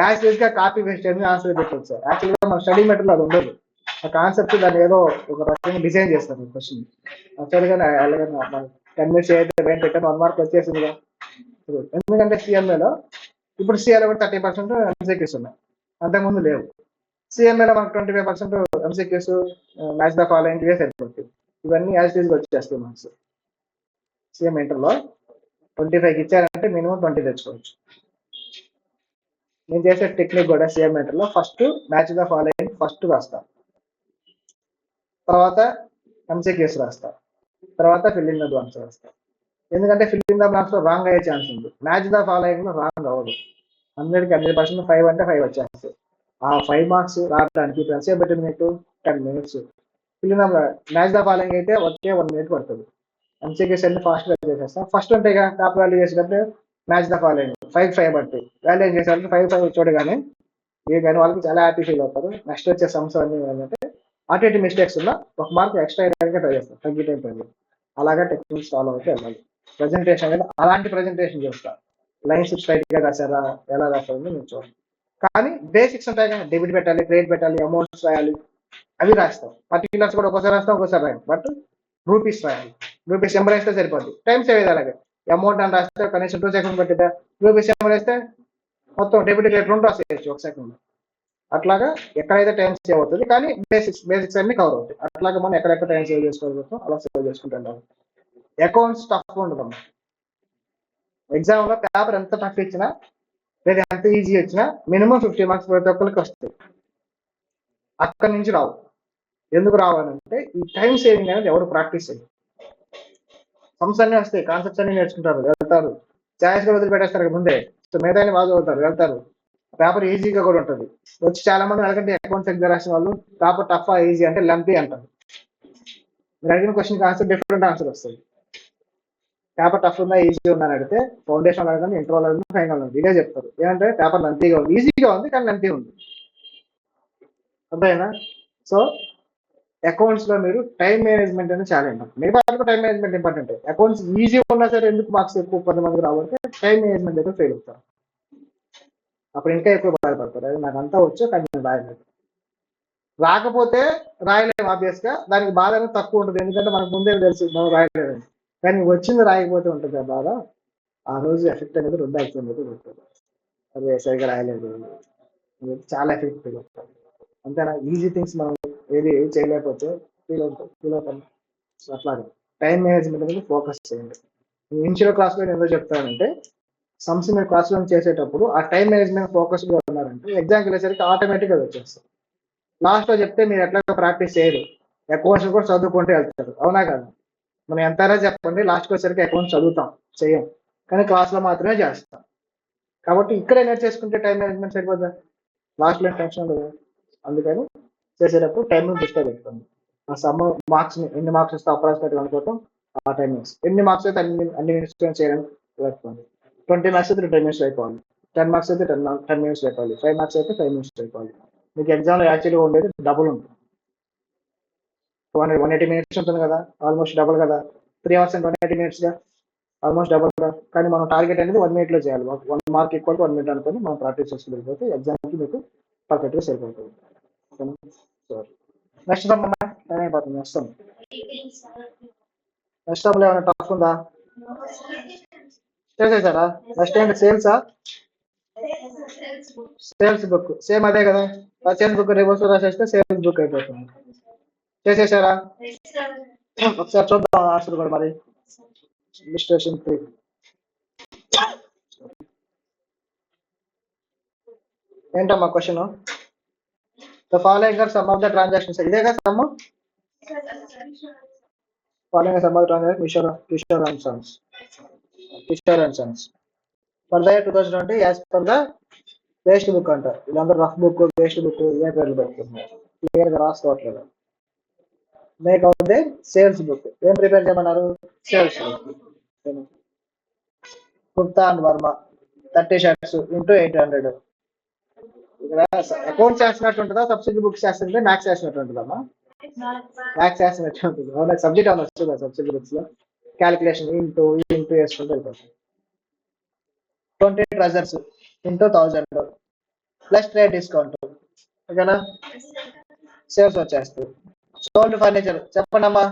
యాజ్ డేస్ గా కాపీ పేస్ట్ చేసి ఆన్సర్ పెట్టవచ్చు సార్. యాక్చువల్గా మన స్టడీ మెటీరియల్ అది ఉండదు, ఆ కాన్సెప్ట్ దాన్ని ఏదో ఒక రకంగా డిజైన్ చేస్తారు క్వశ్చన్. యాక్చువల్గా 10 మినిట్స్ అయితే బయట పెట్టాను, 1 మార్క్ వచ్చేసిందిగా. ఎందుకంటే సిఎంఏలో ఇప్పుడు సిఏలో కూడా 30% ఎంసీక్యూస్ ఉన్నాయి, అంతకుముందు లేవు. సిఎంఏలో మనకు 25% ఎంసీక్యూస్, మ్యాచ్ ద ఫాలోయింగ్ ఇవే సరిపోతుంది. ఇవన్నీ యాజ్ డీస్గా వచ్చేస్తాయి మార్క్స్. సిఎం ఇంటర్లో 25కి ఇచ్చారంటే మినిమం 20 తెచ్చుకోవచ్చు. నేను చేసే టెక్నిక్ కూడా సిఎం ఇంటర్లో first match the following first రాస్తా, తర్వాత ఎంసీక్యూస్ రాస్తా, తర్వాత ఫిల్లింగ్ ద బ్లాంక్స్ రాస్తా. ఎందుకంటే ఫిల్లింగ్ ద బ్లాంక్స్ లో రాంగ్ అయ్యే ఛాన్స్ ఉంది, మ్యాచ్ ద ఫాలోయింగ్ లో రాంగ్ అవ్వదు. 100కి 100% 5 అంటే 5 వచ్చేస్తాయి. ఆ 5 మార్క్స్ రావడానికి ఎంతసేపు పెట్టింది మీకు, 10 minutes. Filling the match the following అయితే ఒకే 1 మినిట్ పడుతుంది. ఎంసీక్యూస్ అన్ని ఫాస్ట్ గా చేసేస్తాం. ఫస్ట్ ఉంటాయి కదా టాప్ వాల్యూ చేసేటప్పుడు మ్యాచ్ ద ఫాలోయింగ్ 5 పడుతుంది, వాల్యూ ఏం చేసేవాళ్ళకి 5 చూడగానే కానీ వాళ్ళకి చాలా హ్యాపీ ఫీల్ అవుతారు. నెక్స్ట్ వచ్చే సమస్య అన్ని ఏంటంటే అటు ఇటు మిస్టేక్స్ ఉన్నా 1 మార్క్ ఎక్స్ట్రా అయ్యాక ట్రై చేస్తాం, తగ్గి టైం ట్రై చేస్తాం. అలాగే టెక్నిక్స్ ఫాలో అయితే వెళ్ళాలి. ప్రజెంటేషన్ అనేది అలాంటి ప్రజెంటేషన్ చేస్తా, లైన్స్ స్ట్రైట్ గా రాసారా ఎలా రాసారని నేను చూడండి. కానీ బేసిక్స్ ఉంటాయి కదా, డెబిట్ పెట్టాలి, క్రెడిట్ పెట్టాలి, అమౌంట్స్ రాయాలి, అవి రాస్తాం. పర్టికులర్స్ కూడా ఒకసారి రాస్తాం, ఒకసారి రాయం. బట్ రూపీస్ రాయాలి, రూపీస్ ఎంబర్ వేస్తే సరిపోద్ది, టైం సేవ్ అయ్యేది. అలాగే అమౌంట్ అని రాస్తే కనీసం 2 సెకండ్స్ పట్టిద్దా, రూపీస్ ఎంబర్ వేస్తే మొత్తం డెబిట్ క్రెడిట్ 2 రాసేయచ్చు 1 సెకండ్. అట్లాగా ఎక్కడైతే టైం సేవ్ అవుతుంది, కానీ బేసిక్స్ అన్ని కవర్ అవుతాయి. అట్లాగా మనం ఎక్కడెక్కడ టైం సేవ్ చేసుకోవచ్చు అలా సేవ్ చేసుకుంటాం. అకౌంట్స్ టఫ్ ఉండదు. ఎగ్జామ్ లో పేపర్ ఎంత టఫ్ ఇచ్చినా లేదా ఎంత ఈజీ వచ్చినా మినిమం 50 మార్క్స్ ప్రతి ఒక్కరికి వస్తాయి. అక్కడి నుంచి రావు. ఎందుకు రావాలంటే ఈ టైం సేవింగ్ అనేది ఎవరు ప్రాక్టీస్ చేయాలి. సమ్స్ అన్ని వస్తాయి, కాన్సెప్ట్స్ అన్ని నేర్చుకుంటారు, వెళ్తారు, ఛాయిస్ కూడా వదిలిపెట్టేస్తారు ముందే. సో మిగతా బాగా చదువుతారు, వెళ్తారు, పేపర్ ఈజీగా కూడా ఉంటుంది. వచ్చి చాలా మంది అడగండి అకౌంట్స్ ఎగ్జామ్ రాసిన వాళ్ళు పేపర్ టఫ్ ఈజీ అంటే లెంతీ అంటారు. మీరు అడిగిన క్వశ్చన్ ఆన్సర్ డిఫరెంట్ ఆన్సర్ వస్తుంది. పేపర్ టఫ్ ఉందా ఈజీ ఉందని అడిగితే ఫౌండేషన్ అడగండి, ఇంటర్వల్ అడగండి, ఫైనల్ అడగండి, ఇదే చెప్తారు. ఏంటంటే పేపర్ లెంతీగా ఉంది, ఈజీగా ఉంది కానీ లెంతీ ఉంది. అంతేనా? సో అకౌంట్స్ లో మీరు టైం మేనేజ్మెంట్ అనేది చాలా ఇంపార్టెంట్. మిగతా time management important. Accounts easy ఉన్నా సరే ఎందుకు మార్క్స్ ఎక్కువ 10 మందికి రావాలంటే టైం మేనేజ్మెంట్ అయితే ఫెయిల్ అవుతారు. అప్పుడు ఇంకా ఎక్కువ బాధపడతారు, అది నాకు అంతా వచ్చు కానీ నేను రాయలేదు. రాకపోతే రాయలేము ఆబ్వియస్ గా, దానికి బాధ అనేది తక్కువ ఉంటుంది, ఎందుకంటే మనకు ముందే తెలుసు మనం రాయలేదని. కానీ వచ్చింది రాయకపోతే ఉంటుంది ఆ బాధ. ఆ రోజు ఎఫెక్ట్ అనేది 2 ఎగ్జామ్ అయితే ఉంటుంది, అదే సరిగ్గా రాయలేదు, చాలా ఎఫెక్ట్ ఫీల్ అవుతాం. అంతేనా? ఈజీ థింగ్స్ మనం ఏది చేయలేకపోతే ఫీల్ అవుతాం. సో అట్లాగే టైం మేనేజ్మెంట్ అనేది ఫోకస్ చేయండి. ఇనిషియల్ క్లాస్లో నేను ఎందుకు చెప్తానంటే సమ్స్ మీరు క్లాస్లో చేసేటప్పుడు ఆ టైం మేనేజ్మెంట్ ఫోకస్గా ఉన్నారంటే ఎగ్జామ్కి వెళ్ళేసరికి ఆటోమేటిక్గా వచ్చేస్తారు. లాస్ట్లో చెప్తే మీరు ఎట్లా ప్రాక్టీస్ చేయరు, అకౌంట్స్ కూడా చదువుకుంటే వెళ్తారు. అవునా కదా? మనం ఎంతైనా చెప్పండి లాస్ట్కి వచ్చేసరికి అకౌంట్స్ చదువుతాం, చేయం. కానీ క్లాస్లో మాత్రమే చేస్తాం. కాబట్టి ఇక్కడే నేర్చేసుకుంటే టైం మేనేజ్మెంట్ సరిపోద్దా, లాస్ట్లో టెన్షన్ ఉండదు. అందుకని చేసేటప్పుడు టైం దృష్టిలో పెట్టుకోండి. ఆ సమ్ మార్క్స్ ఎన్ని మార్క్స్ వస్తే అప్రాక్సిమేట్ అనుకోవటం ఆ 10 మినిట్స్. ఎన్ని మార్క్స్ అయితే అన్ని మినిట్స్ చేయడానికి పెట్టుకోండి. 20 మార్క్స్ అయితే 20 మినిట్స్ అయిపోవాలి, 10 మార్క్స్ అయితే 10 మినిట్స్ అయిపోవాలి, 5 మార్క్స్ అయితే 5 మినిట్స్ అయిపోవాలి. మీకు ఎగ్జామ్లో యాక్చువల్గా ఉండేది డబుల్ ఉంటుంది. 180 మినిట్స్ ఉంటుంది కదా, ఆల్మోస్ట్ డబుల్ కదా. 3 అవర్స్ అండ్ 180 మినిట్స్గా ఆల్మోస్ట్ డబుల్ కదా. కానీ మనం టార్గెట్ అనేది 1 మినిట్లో చేయాలి. 1 మార్క్ ఈక్వల్ టు 1 మినిట్ అనుకొని మనం ప్రాక్టీస్ చేసి వెళ్ళిపోతే ఎగ్జామ్కి మీకు పర్ఫెక్ట్గా సరిపోతుంది. నెక్స్ట్ టైం అయిపోతుంది. నెక్స్ట్ టైంలో ఏమైనా టఫ్ ఉందా? చేసేసారా? నెక్స్ట్ ఏంటి, సేల్సా? సేల్స్ బుక్ సేమ్ అదే కదా, పర్చేస్ బుక్ రివర్స్ రాసేస్తే సేల్స్ బుక్ అయిపోతుంది. చేసేసారా? ఒకసారి చూద్దాం ఆన్సర్ కూడా మరి. ఇలిస్ట్రేషన్ 3. ఏంటమ్మా question? The following are some of the transactions. ఇదే కదా sum. Following some of the transactions Kishore and sons for the 2020 as per the waste book అంట. వీళ్ళందరూ రఫ్ బుక్, వేస్ట్ బుక్ ఏ పేర్లు పెడుతున్నారు, క్లియర్గా రాసుకోవట్లేదు. Make out the sales book. ఏం ప్రిపేర్ చేయమన్నారు? Sales book. Gupta and Varma 30 shirts into 800. ఇక్కడ అకౌంట్స్ చేస్తున్నట్టు ఉంటుందా, సబ్సిడీ బుక్స్ చేస్తుంటే మ్యాథ్స్ చేసినట్టు ఉంటుందమ్మా? మ్యాథ్స్ చేసినట్టు ఉంటుంది. అవునా, సబ్జెక్ట్ అవునా వస్తుందా సబ్సిడీ బుక్స్ లో? క్యాలిక్యులేషన్ ఇంటూ వేసుకుంటూ వెళ్ళిపోతుంది. 20 treasures into 1000 plus trade discount. ఓకేనా, సేల్స్ వచ్చేస్తుంది. సోల్డ్ ఫర్నిచర్ చెప్పండి అమ్మా,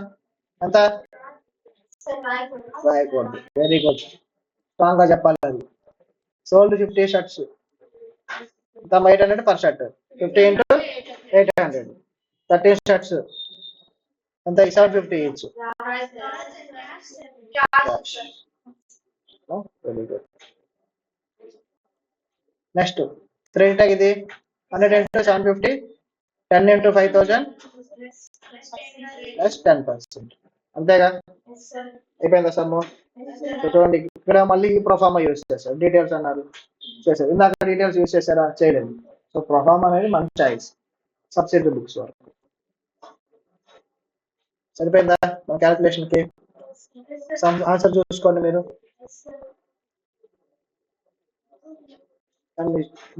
ఎంత? రాయకూడదు, వెరీ గుడ్, స్ట్రాంగ్ గా చెప్పాలి అది. Sold 50 shirts, 800 per shirt, 50 into 800, 30 shirts ఎంత? 750 each. Very good. Next credit ఇది 100 ఇంటూ 750, 10 ఇంటూ 5000 ప్లస్ 10%. అంతేగా, అయిపోయిందా సమ్ము? చూడండి, ఇక్కడ మళ్ళీ ప్రొఫార్మా యూజ్ చేశారు. డీటెయిల్స్ అన్నారు, చేశారు. ఇందాక డీటెయిల్స్ యూజ్ చేశారా? చేయలేదు. సో ప్రొఫార్మా అనేది మన చాయిస్ సబ్సిడీ బుక్స్ వరకు. సరిపోయిందా మన క్యాల్కులేషన్ కి? ఆన్సర్ చూసుకోండి మీరు.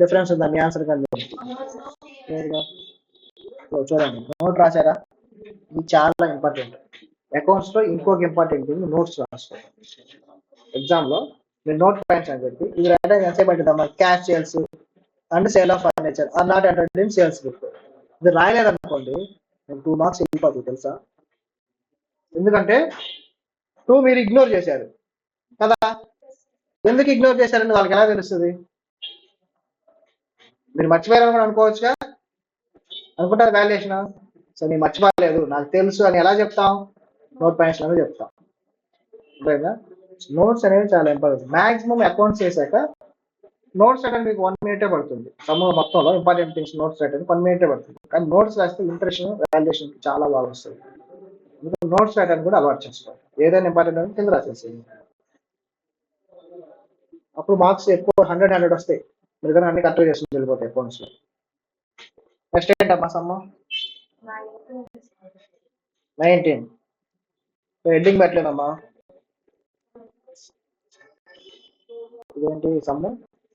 డిఫరెన్స్ ఉందా మీ ఆన్సర్ కానీ? చూడండి, నోట్ రాశారా? ఇది చాలా ఇంపార్టెంట్. అకౌంట్స్ లో ఇంకొక ఇంపార్టెంట్ థింగ్ నోట్స్ రాసుకోండి. ఎగ్జామ్ లో మీరు నోట్ పాయింట్స్ అని చెప్పి ఇది రాయడానికి ఎంతసేపు పట్టిందమ్మా? Cash sales and sale of furniture are not entered in sales book. ఇది రాయలేదనుకోండి 2 మార్క్స్ వెళ్ళిపోతుంది తెలుసా. ఎందుకంటే 2 మీరు ఇగ్నోర్ చేశారు కదా. ఎందుకు ఇగ్నోర్ చేశారని వాళ్ళకి ఎలా తెలుస్తుంది? మీరు మర్చిపోయారని కూడా అనుకోవచ్చుగా, అనుకుంటారు వాల్యుయేషన్. సో నేను మర్చిపోలేదు, నాకు తెలుసు అని ఎలా చెప్తాం? నోట్ పాయింట్స్ అనేది చెప్తాం. నోట్స్ అనేవి చాలా ఇంపార్టెంట్. మాక్సిమం అకౌంట్స్ చేశాక నోట్స్ రాయడానికి మీకు 1 మినిటే పడుతుంది. సమూహం మొత్తంలో ఇంపార్టెంట్ థింగ్స్ నోట్స్ రాయడానికి 1 మినిటే పడుతుంది. కానీ నోట్స్ రాస్తే ఇంప్రెషన్ వాల్యుయేషన్ చాలా బాగా వస్తుంది. నోట్స్ రాయడానికి కూడా అలవాటు చేసుకోవాలి. ఏదైనా ఇంపార్టెంట్ అని కింద రాసేసేయండి, అప్పుడు మార్క్స్ ఎక్కువ 100 వస్తాయి. మీరు కానీ అన్ని కరెక్ట్గా చేసుకుని వెళ్ళిపోతాయి అకౌంట్స్ లో. నెక్స్ట్ ఏంటమ్మా సమ్మ? 19. హెడ్డింగ్ పెట్టలేదమ్మా. ఇదేంటి సమ్ము?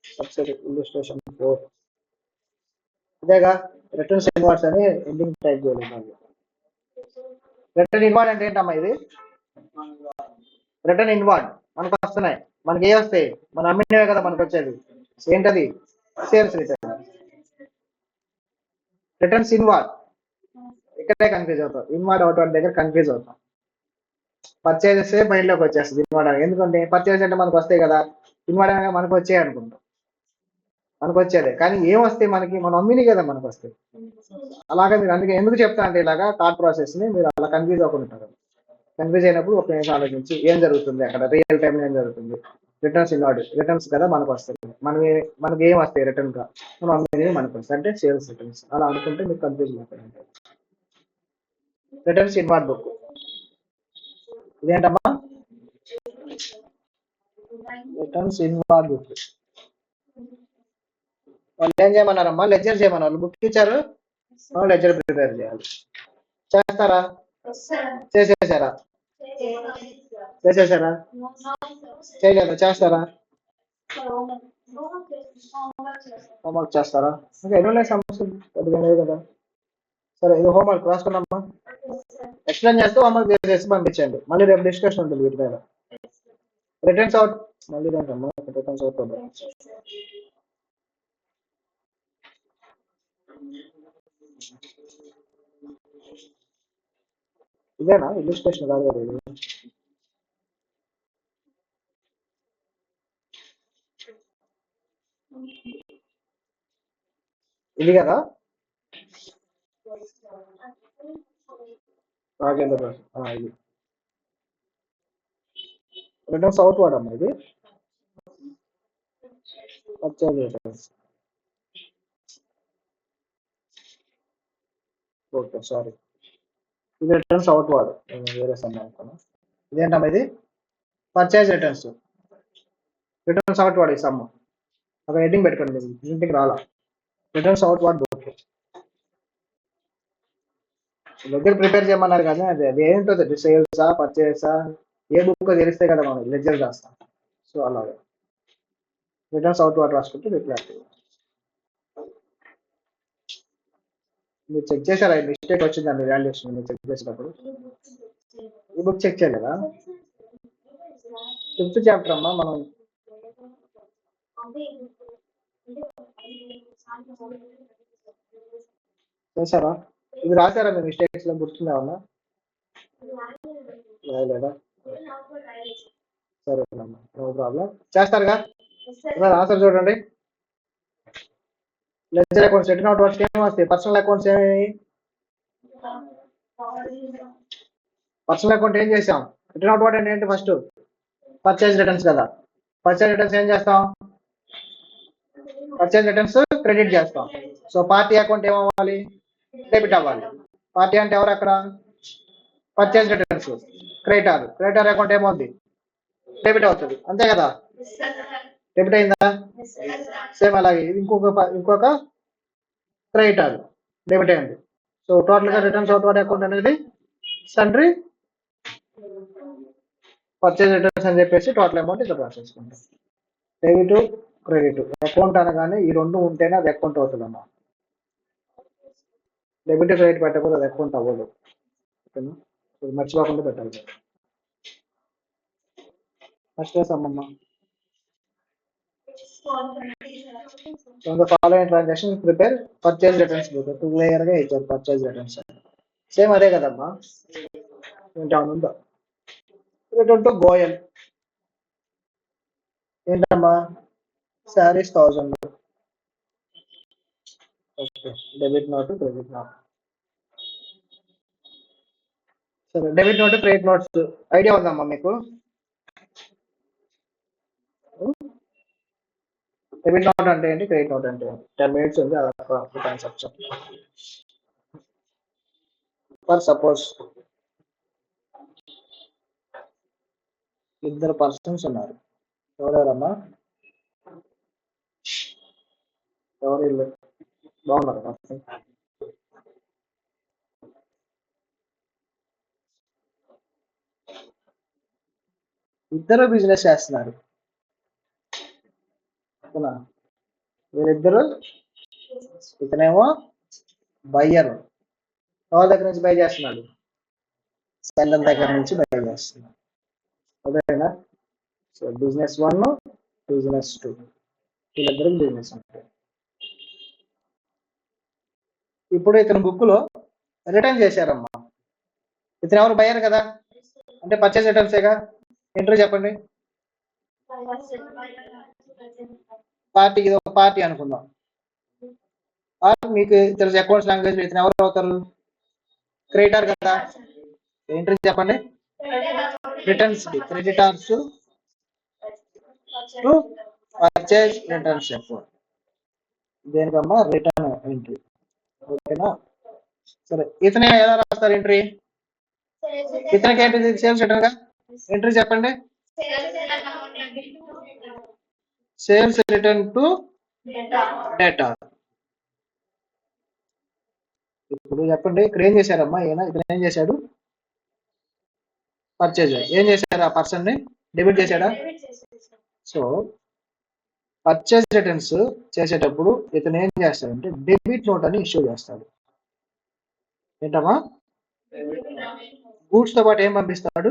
Subsidy illustration 4. ఇదేగా రిటర్న్స్ ఇన్వార్డ్స్ అని హెడ్డింగ్ టైప్ చేయలేదు. రిటర్న్ ఇన్వార్డ్ అంటే ఏంటమ్మా? ఇది రిటర్న్ ఇన్వార్డ్ మనకు వస్తున్నాయి. మనకి ఏ వస్తాయి? మన అమ్మినవే కదా మనకు వచ్చేది. ఏంటది? Sales return. రిటర్న్స్ ఇన్వార్డ్ ఇక్కడే కన్ఫ్యూజ్ అవుతాం. ఇన్వార్డ్ అవుట్ దగ్గర కన్ఫ్యూజ్ అవుతాం. పర్చేజెస్ మైండ్ లోకి వచ్చేస్తుంది ఇన్వార్డ్. ఎందుకంటే పర్చేజ్ అంటే మనకు వస్తాయి కదా, ఇన్వార్డ్ అనగా మనకు వచ్చాయి అనుకుంటాం. మనకు వచ్చేదే, కానీ ఏం వస్తాయి మనకి? మనం అమ్మిని కదా మనకు వస్తాయి. అలాగే మీరు అందుకే ఎందుకు చెప్తా అంటే ఇలాగా థాట్ ప్రాసెస్ ని మీరు అలా కన్ఫ్యూజ్ అవ్వకుండా. కన్ఫ్యూజ్ అయినప్పుడు ఒక నిమిషం ఆలోచించి ఏం జరుగుతుంది అక్కడ, రియల్ టైం ఏం జరుగుతుంది. రిటర్న్స్ ఇన్వార్డ్, రిటర్న్స్ కదా మనకు వస్తాయి. మనకి ఏం వస్తాయి రిటర్న్ గా? మనం అమ్మినవి మనకు వస్తాయి, అంటే సేల్స్ రిటర్న్స్. అలా అనుకుంటే మీకు కన్ఫ్యూజ్ అవుతుంది. రిటర్న్స్ ఇన్వార్డ్ బుక్ ఇదేంటమ్మా? Returns inward book. వాళ్ళు ఏం చేయమన్నారమ్మా? లెడ్జర్ చేయమన్నారు. వాళ్ళు బుక్ ఇచ్చారు, లెడ్జర్ ప్రిపేర్ చేయాలి. చేస్తారా? చేసేసారా? చేసేసారా? చేయలేదా? చేస్తారా? హోంవర్క్ చేస్తారా? ఇంకా ఎన్ని ఉన్నాయి సమస్యలు? కొద్దిగా లేదు కదా. సరే, ఇది హోంవర్క్ రాసుకున్నామ్మా. ఎక్స్ప్లెయిన్ చేస్తూ హోంవర్క్ చేసి పంపించండి. మళ్ళీ రేపు డిస్కషన్ ఉంటుంది వీటి మీద. రిటర్న్స్ అవుట్ మళ్ళీ ఏంటమ్మా? రిటర్న్స్ అవుట్ ఇదేనా ఇల్లుస్ట్రేషన్ కాదు కదా ఇది? ఇది కదా రాజేంద్ర ఇది రిటర్న్స్ అవుట్ వాడ్ అమ్మా. ఇది పర్చేజ్ రిటర్న్స్. ఓకే, సారీ, ఇది రిటర్న్స్ అవుట్ వాడు, వేరే సమ్ అనుకున్నా. ఇదేంటమ్మా? ఇది పర్చేజ్ రిటర్న్స్. రిటర్న్స్ అవుట్ వాడు ఈ సమ్. ఒక హెడ్డింగ్ పెట్టుకోండి, ఇంటికి రాలా. రిటర్న్స్ అవుట్ వాడు బుక్ దగ్గర ప్రిపేర్ చేయమన్నారు కదా. అది ఏంటో సేల్సా పర్చేసా ఏ బుక్ తెలిస్తే కదా మనం లెడ్జర్ రాస్తాం. సో అలాగే రిటర్న్స్ అవుట్ వాడు రాసుకుంటే రిప్లై. మీరు చెక్ చేశారా? మిస్టేక్ వచ్చిందండి వాల్యుయేషన్ మీరు చెక్ చేసినప్పుడు? ఈ బుక్ చెక్ చేయలేదా? 5th చాప్టర్ అమ్మా మనం. చేశారా? ఇది రాశారా మీ మిస్టేక్స్ లో? గుర్తుందేమన్నా? రాయలేదా? సరేనమ్మా, నో ప్రాబ్లం. చేస్తారుగా? ఆన్సర్ చూడండి. Ledger accounts return outwards ఏమి వస్తాయి? పర్సనల్ అకౌంట్స్ ఏమి? పర్సనల్ అకౌంట్ ఏం చేసాం? రిటర్న్ అవుట్ వాట్ అంటే ఏంటి? ఫస్ట్ పర్చేజ్ రిటర్న్స్ కదా. పర్చేజ్ రిటర్న్స్ ఏం చేస్తాం? పర్చేజ్ రిటర్న్స్ క్రెడిట్ చేస్తాం. సో పార్టీ అకౌంట్ ఏమవ్వాలి? డెబిట్ అవ్వాలి. పార్టీ అంటే ఎవరు అక్కడ? Purchase returns creditor. Creditor account ఏమవుతుంది? డెబిట్ అవుతుంది, అంతే కదా. డెబిట్ అయిందా? సేమ్ అలాగే ఇంకొక క్రెడిటార్ డెబిట్ అయింది. సో టోటల్ గా రిటర్న్స్ అవుట్ వాట్ అకౌంట్ అనేది సండ్రీ పర్చేజ్ రిటర్న్స్ అని చెప్పేసి టోటల్ అమౌంట్ ఇక్కడ రాసేసుకుంటాం. డెబిట్ క్రెడిట్ అకౌంట్ అనగానే ఈ రెండు ఉంటేనే అది అకౌంట్ అవుతుందమ్మా. డెబిట్ క్రెడిట్ పెట్టకపోతే అది అకౌంట్ అవ్వదు. ఓకేనా? మర్చిపోకుండా పెట్టాలి. ఫస్ట్ వేసామమ్మా. Following transaction prepare purchase returns book. Clear గా ఇచ్చారు పర్చేజ్ రిటర్న్స్. సేమ్ అదే కదమ్మా. ఉందా? రిటర్న్ టు గోయల్ ఏంటమ్మా? Saris 1000. Okay, debit note credit note. సరే, debit note credit notes idea ఉందమ్మా మీకు? డెబిట్ నోట్ అంటే ఏంటి, క్రెడిట్ నోట్ అంటే ఏంటి? 10 minutes ఉంది, కాన్సెప్ట్. ఫర్ సపోజ్ ఇద్దరు పర్సన్స్ ఉన్నారు. ఎవరెవరమ్మా? ఎవరు ఇల్లు బాగున్నారు పర్సన్? ఇద్దరు బిజినెస్ చేస్తున్నారు. వీరిద్దరు, ఇతనేమో బయ్యర్, ఎవరి దగ్గర నుంచి బై చేస్తున్నాడు? సెల్లర్ దగ్గర నుంచి బై చేస్తున్నాడు. అదేనా? సో బిజినెస్ 1, బిజినెస్ 2, వీళ్ళిద్దరు బిజినెస్ ఉంటాయి. ఇప్పుడు ఇతను బుక్ లో రిటర్న్ చేశారమ్మా. ఇతను ఎవరు? బయ్యర్ కదా, అంటే పర్చేజ్ రిటర్న్సేగా. ఎంట్రీ చెప్పండి. పార్టీ, ఇది ఒక పార్టీ అనుకుందాం. మీకు తెలుసు అకౌంట్స్ లాంగ్వేజ్ ఇతను ఎవరు అవుతారు? క్రెడిటార్ కదా. ఎంట్రీ చెప్పండి. Returns creditors to purchase returns చెప్పండి. దేనికమ్మా? Return entry. ఓకేనా? సరే, ఇతనే ఎలా రాస్తారు ఎంట్రీ? ఇతనికి ఏంటిది? సేల్స్ రిటర్న్ గా. ఎంట్రీ చెప్పండి. Sales return to debtor. ఇప్పుడు చెప్పండి, ఇక్కడ ఏం చేశారమ్మా ఈయన, ఇక్కడ ఏం చేశాడు, పర్చేజ్. ఏం చేశాడు, ఆ పర్సన్ ని డెబిట్ చేశాడా? సో పర్చేజ్ రిటర్న్స్ చేసేటప్పుడు ఇతను ఏం చేస్తాడంటే డెబిట్ నోట్ అని ఇష్యూ చేస్తాడు. ఏంటమ్మా? గూడ్స్ తో పాటు ఏం పంపిస్తాడు?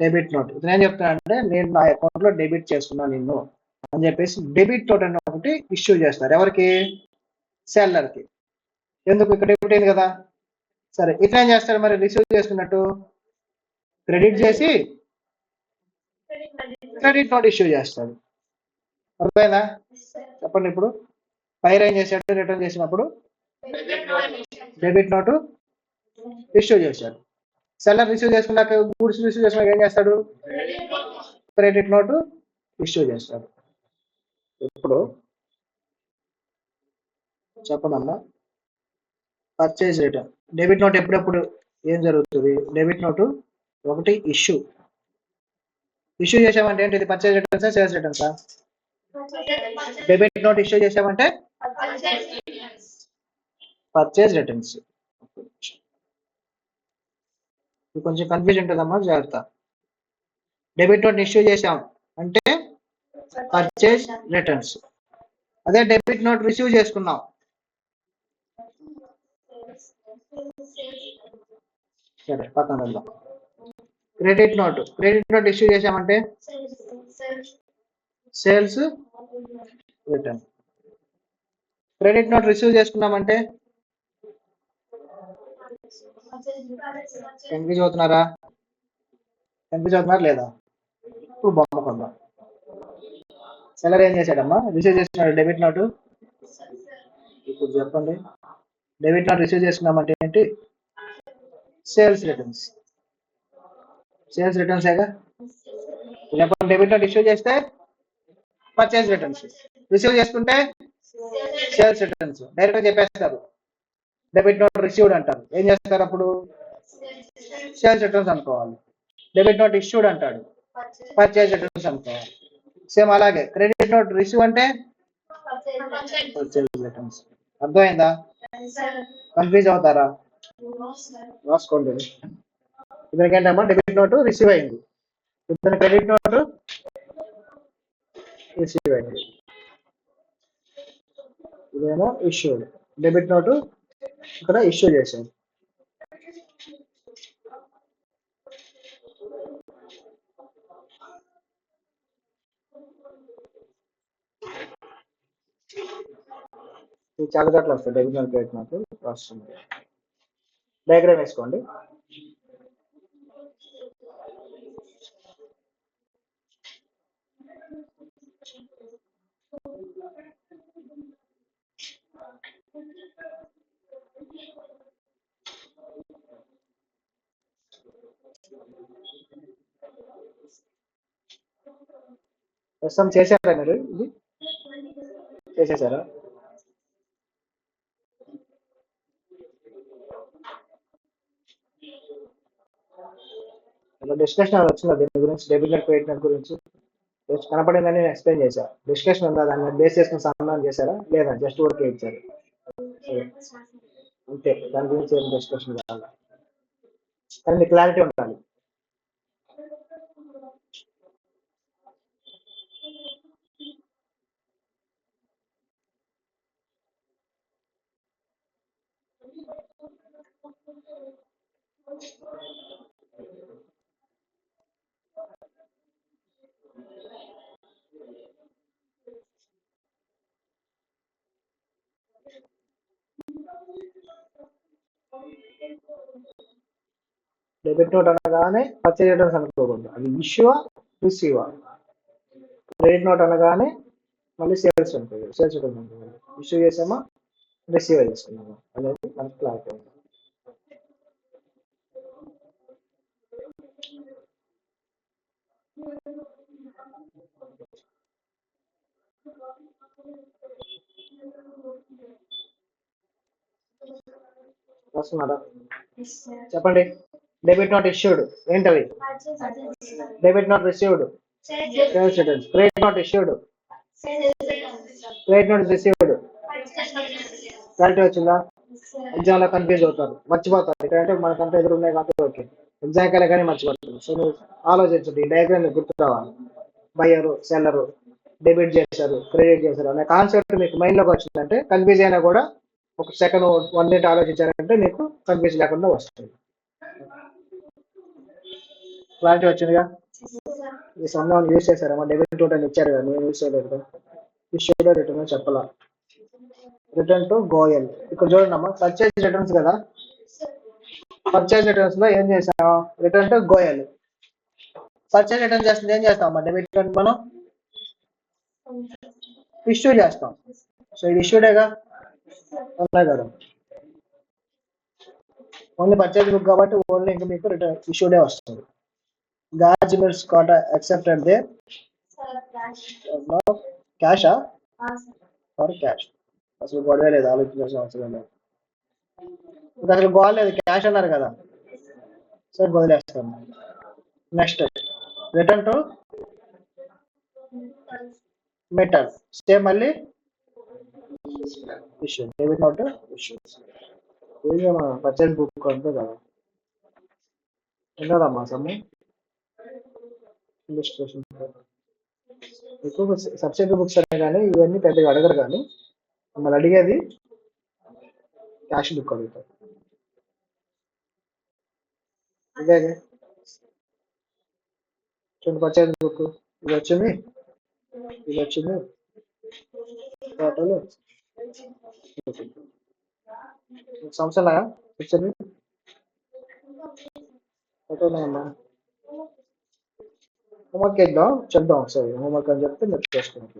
Debit note. ఇతను ఏం చెప్తాడంటే నేను నా అకౌంట్ లో డెబిట్ చేసుకున్నాను నిన్ను అని చెప్పేసి డెబిట్ నోట్ అని ఒకటి ఇష్యూ చేస్తారు. ఎవరికి? సెల్లర్ కి. ఎందుకు? ఇక్కడ డెబిట్ అయింది కదా. సరే, ఇతను ఏం చేస్తాడు మరి రిసీవ్ చేసుకున్నట్టు క్రెడిట్ చేసి క్రెడిట్ నోట్ ఇష్యూ చేస్తాడు. అర్థమైందా? చెప్పండి. ఇప్పుడు ఫైర్ ఏం చేశాడు రిటర్న్ చేసినప్పుడు? డెబిట్ నోటు ఇష్యూ చేశాడు. సెల్లర్ రిసీవ్ చేసుకున్నాక, గూడ్స్ రిసీవ్ చేసుకున్నాక ఏం చేస్తాడు? క్రెడిట్ నోటు ఇష్యూ చేస్తాడు. ఇప్పుడు చెప్పనమ్మా, పర్చేజ్ రిటర్న్ డెబిట్ నోట్ ఎప్పుడెప్పుడు ఏం జరుగుతుంది? డెబిట్ నోటు ఒకటి ఇష్యూ చేసామంటే ఏంటి? ఇది పర్చేజ్ రిటర్న్సా సేల్స్ రిటర్న్సా? డెబిట్ నోట్ ఇష్యూ చేసామంటే పర్చేజ్ రిటర్న్స్. కొంచెం కన్ఫ్యూజన్ ఉంటుందమ్మా, జాగ్రత్త. డెబిట్ నోట్ ఇష్యూ చేసాం అంటే పర్చేజ్ రిటర్న్స్. అదే డెబిట్ నోట్ రిసీవ్ చేసుకున్నాం, సరే పక్కన వెళ్దాం. క్రెడిట్ నోట్ ఇష్యూ చేసామంటే sales return. Credit note receive చేసుకున్నామంటే కన్ఫ్యూజ్ అవుతున్నారా? లేదా? ఇప్పుడు బొమ్మ కొందాం. సెల్లర్ ఏం చేశాడమ్మా? రిసీవ్ చేసుకున్నాడు డెబిట్ నోటు. ఇప్పుడు చెప్పండి, డెబిట్ నోట్ రిసీవ్ చేసుకున్నామంటే ఏంటి? Sales returns. ఏగా. చెప్పండి, డెబిట్ నోట్ ఇష్యూ చేస్తే పర్చేజ్ రిటర్న్స్, రిసీవ్ చేసుకుంటే సేల్స్ రిటర్న్స్. డైరెక్ట్ చెప్పేస్తారు డెబిట్ నోట్ రిసీవ్డ్ అంటారు. ఏం చేస్తారు అప్పుడు? సేల్స్ రిటర్న్స్ అనుకోవాలి. డెబిట్ నోట్ ఇష్యూడ్ అంటాడు, పర్చేజ్ రిటర్న్స్ అనుకోవాలి. సేమ్ అలాగే క్రెడిట్ నోట్ రిసీవ్ అంటే పర్చేజ్ రిటర్న్స్. అర్థమైందా? కన్ఫ్యూజ్ అవుతారా? రాసుకోండి. ఇద్దరికేంటమ్మా డెబిట్ నోటు రిసీవ్ అయింది, ఇద్దరు క్రెడిట్ నోటు రిసీవ్ అయింది. ఇదేమో ఇష్యూడ్. డెబిట్ నోటు ఇక్కడ ఇష్యూ చేశాను. చాలా చోట్ల వస్తాయి డెబిట్ నోట్ క్రెడిట్ నోట్ వస్తుంది. డయాగ్రామ్ వేసుకోండి. ప్రస్తుతం చేశారా మీరు? ఇది చేసేసారా? డిస్కషన్ వచ్చిందా దీని గురించి? డెబిట్ నోట్ క్రెడిట్ నోట్ గురించి కనపడిందని నేను ఎక్స్ప్లెయిన్ చేశా. డిస్కషన్ ఉందా? దాన్ని బేస్ చేసుకుని సమాధానం చేశారా లేదా? జస్ట్ వర్క్ ఇచ్చారు అంతే. దాని గురించి ఏం డిస్కషన్ కావాలి, కానీ క్లారిటీ ఉండాలి. డెబిట్ నోట్ అనగానే పర్చేజ్ రిటర్న్స్ అనుకోకూడదు, అది ఇష్యూవా రిసీవా. క్రెడిట్ నోట్ అనగానే మళ్ళీ సేల్స్ ఉంటుంది, సేల్స్ రిటర్న్స్ ఉంటుంది. ఇష్యూ చేసామా రిసీవ్ చేసుకున్నామా అనేది మనకి క్లారిటీ ఉంది. వస్తున్నారా? చెప్పండి. డెబిట్ నాట్ ఇష్యూడ్ ఏంటవి? Debit not received sales returns. Credit not issued credit note received. Clarity వచ్చిందా? ఎగ్జామ్ లో కన్ఫ్యూజ్ అవుతారు, మర్చిపోతారు. ఇక్కడంటే మనకంటే ఎదురున్నాయి కాబట్టి ఓకే. ఎగ్జామ్ కన్నా కానీ మర్చిపోతారు. సో నువ్వు ఆలోచించండి, ఈ డయాగ్రామ్ మీకు గుర్తు రావాలి. బయ్యరు, సెల్లరు, డెబిట్ చేశారు, క్రెడిట్ చేశారు అనే కాన్సెప్ట్ మీకు మైండ్లోకి వచ్చిందంటే కన్ఫ్యూజ్ అయినా కూడా ఒక సెకండ్ 1 మినిట్ ఆలోచించారంటే మీకు కన్ఫ్యూజ్ లేకుండా వస్తుంది. క్లారిటీ వచ్చిందిగా? ఈ సమ్మాన్ యూజ్ చేశారమ్మా, డెబిట్ టోటల్ ఇచ్చారు కదా, నేను యూజ్ చేయలేదు కదా. ఇష్యూలో రిటర్న్ చెప్పాలా. Return to Goyal. ఇక్కడ చూడండి అమ్మా, పర్చేజ్ రిటర్న్స్ కదా. పర్చేజ్ రిటర్న్స్ లో ఏం చేసాం? Return to Goyal. Purchase return చేస్తుంది ఏం చేస్తాం అమ్మా? డెబిట్ రిటర్న్ మనం ఇష్యూ చేస్తాం. సో ఇది ఇష్యూడేగా, ఉన్నాయి కదా. ఓన్లీ పర్చేజ్ బుక్ కాబట్టి ఓన్లీ ఇంకా మీకు రిటర్న్ ఇష్యూడే వస్తుంది. గాజ్ మిల్స్ కోట యాక్సెప్టెడ్ దే క్యాషా ఫర్ క్యాష్. అసలు గొడవే లేదు, ఆలోచించాల్సిన అవసరం లేదు. ఇంకా అసలు గోడ లేదు, క్యాష్ అన్నారు కదా, సరే వదిలేస్తాను. Next return to metal. Same మళ్ళీ ఇష్యూ, డెబిట్ నోట్ ఇష్యూ. ఇది మన పర్చేజ్ బుక్ అంతే కదా. ఉన్నదమ్మా సమ్ము ఇలిస్ట్రేషన్. ఎక్కువ సబ్సిడీ బుక్స్ అనే కానీ ఇవన్నీ పెద్దగా అడగరు, కానీ మమ్మల్ని అడిగేది క్యాష్ బుక్ అడుగుతారు. ఇదే చూడండి, పర్చేజ్ బుక్ ఇది వచ్చింది, ఇది వచ్చింది టోటల్. సంవత్సరాలు వచ్చింది టోటల్ అమ్మా. హోంవర్క్ వేద్దాం, చెప్దాం ఒకసారి. హోంవర్క్ అని చెప్తే మీరు చేసుకుంటాం.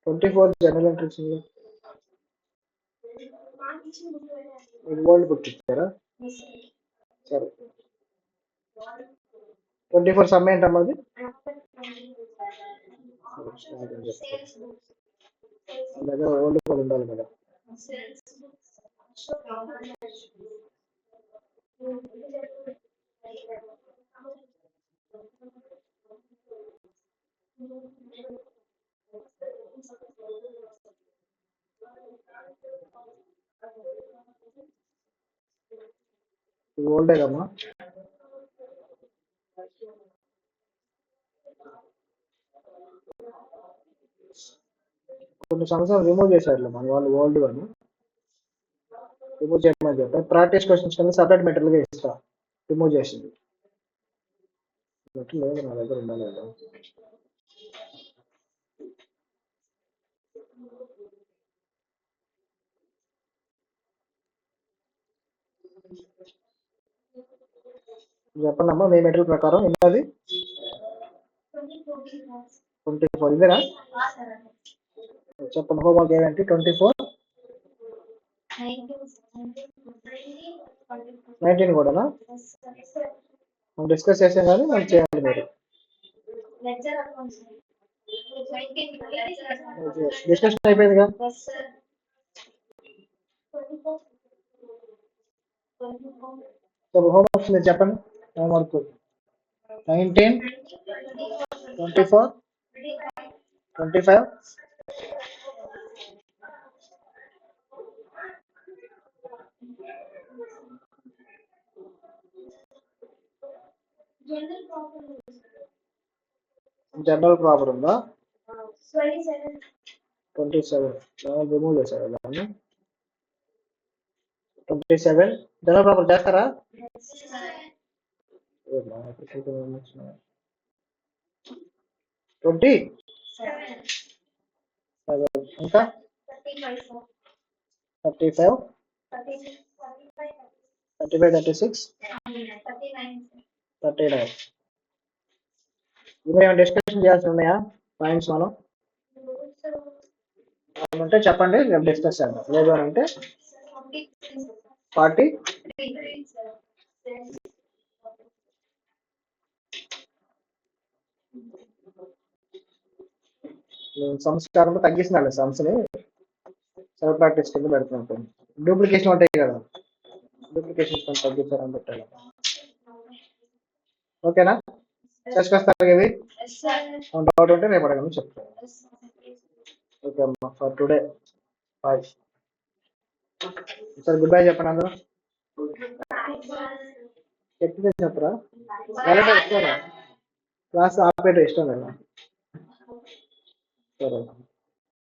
24 జనరల్ ఎంట్రీస్ ఓల్డ్ బుక్ ఇచ్చారా? సరే, 24 సమ్ ఏంటమ్మా అది? దగ్గర ఓల్డ్ బుక్ ఉండాలి కదా. ఇది ఓల్డే కమ్మా. కొన్ని సంవత్సరాలు రిమూవ్ చేశారు మన వాళ్ళు, ఓల్డ్ అని రిమూవ్ చేయమని చెప్పారు. ప్రాక్టీస్ క్వశ్చన్స్ కింద సపరేట్ మెటీరియల్గా ఇస్తా, రిమూవ్ చేసింది లేదు నా దగ్గర ఉండాలి కదా. చెప్పండి అమ్మా, మీ మెటీరియల్ ప్రకారం ఎన్నది? 24 ఇదేనా? చెప్పండి, హోంవర్క్ ఏంటి? 24 19 కూడానా? మనం డిస్కస్ చేసాం కానీ మనం చేయాలి మీరు. డిస్కషన్ అయిపోయిందిగా. హోంవర్క్ మీరు చెప్పండి. హోంవర్క్ 19, 24, 25, జనరల్ ప్రాపర్ ఉందా? 27 రిమూవ్ చేశారు దాన్ని. 27 జనరల్ ప్రాపర్ చేస్తారా? ఇంకా 35, 36, 39. ఇంకా ఏమైనా డిస్కషన్ చేయాల్సి ఉన్నాయా పాయింట్స్? మనం అంటే చెప్పండి, రేపు డిస్కస్ చేద్దాం. లేదు అని అంటే 40. సంస్కారంలో తగ్గిస్తున్నాను సమ్స్ని, సెల్ఫ్ ప్రాక్టీస్ కింద పెడుతుంటాను. డూప్లికేషన్ ఉంటాయి కదా, డూప్లికేషన్ తగ్గించాలని పెట్టాలి. ఓకేనా? చేసుకొస్తారు ఇవి. డౌట్ ఉంటే రేపు అడగండి చెప్తాను. ఓకే అమ్మా, for today bye. Sir good bye చెప్పండి అందరూ. చెప్తే చెప్పరా? క్లాస్ ఆపేట ఇష్టం లేదా? సరే.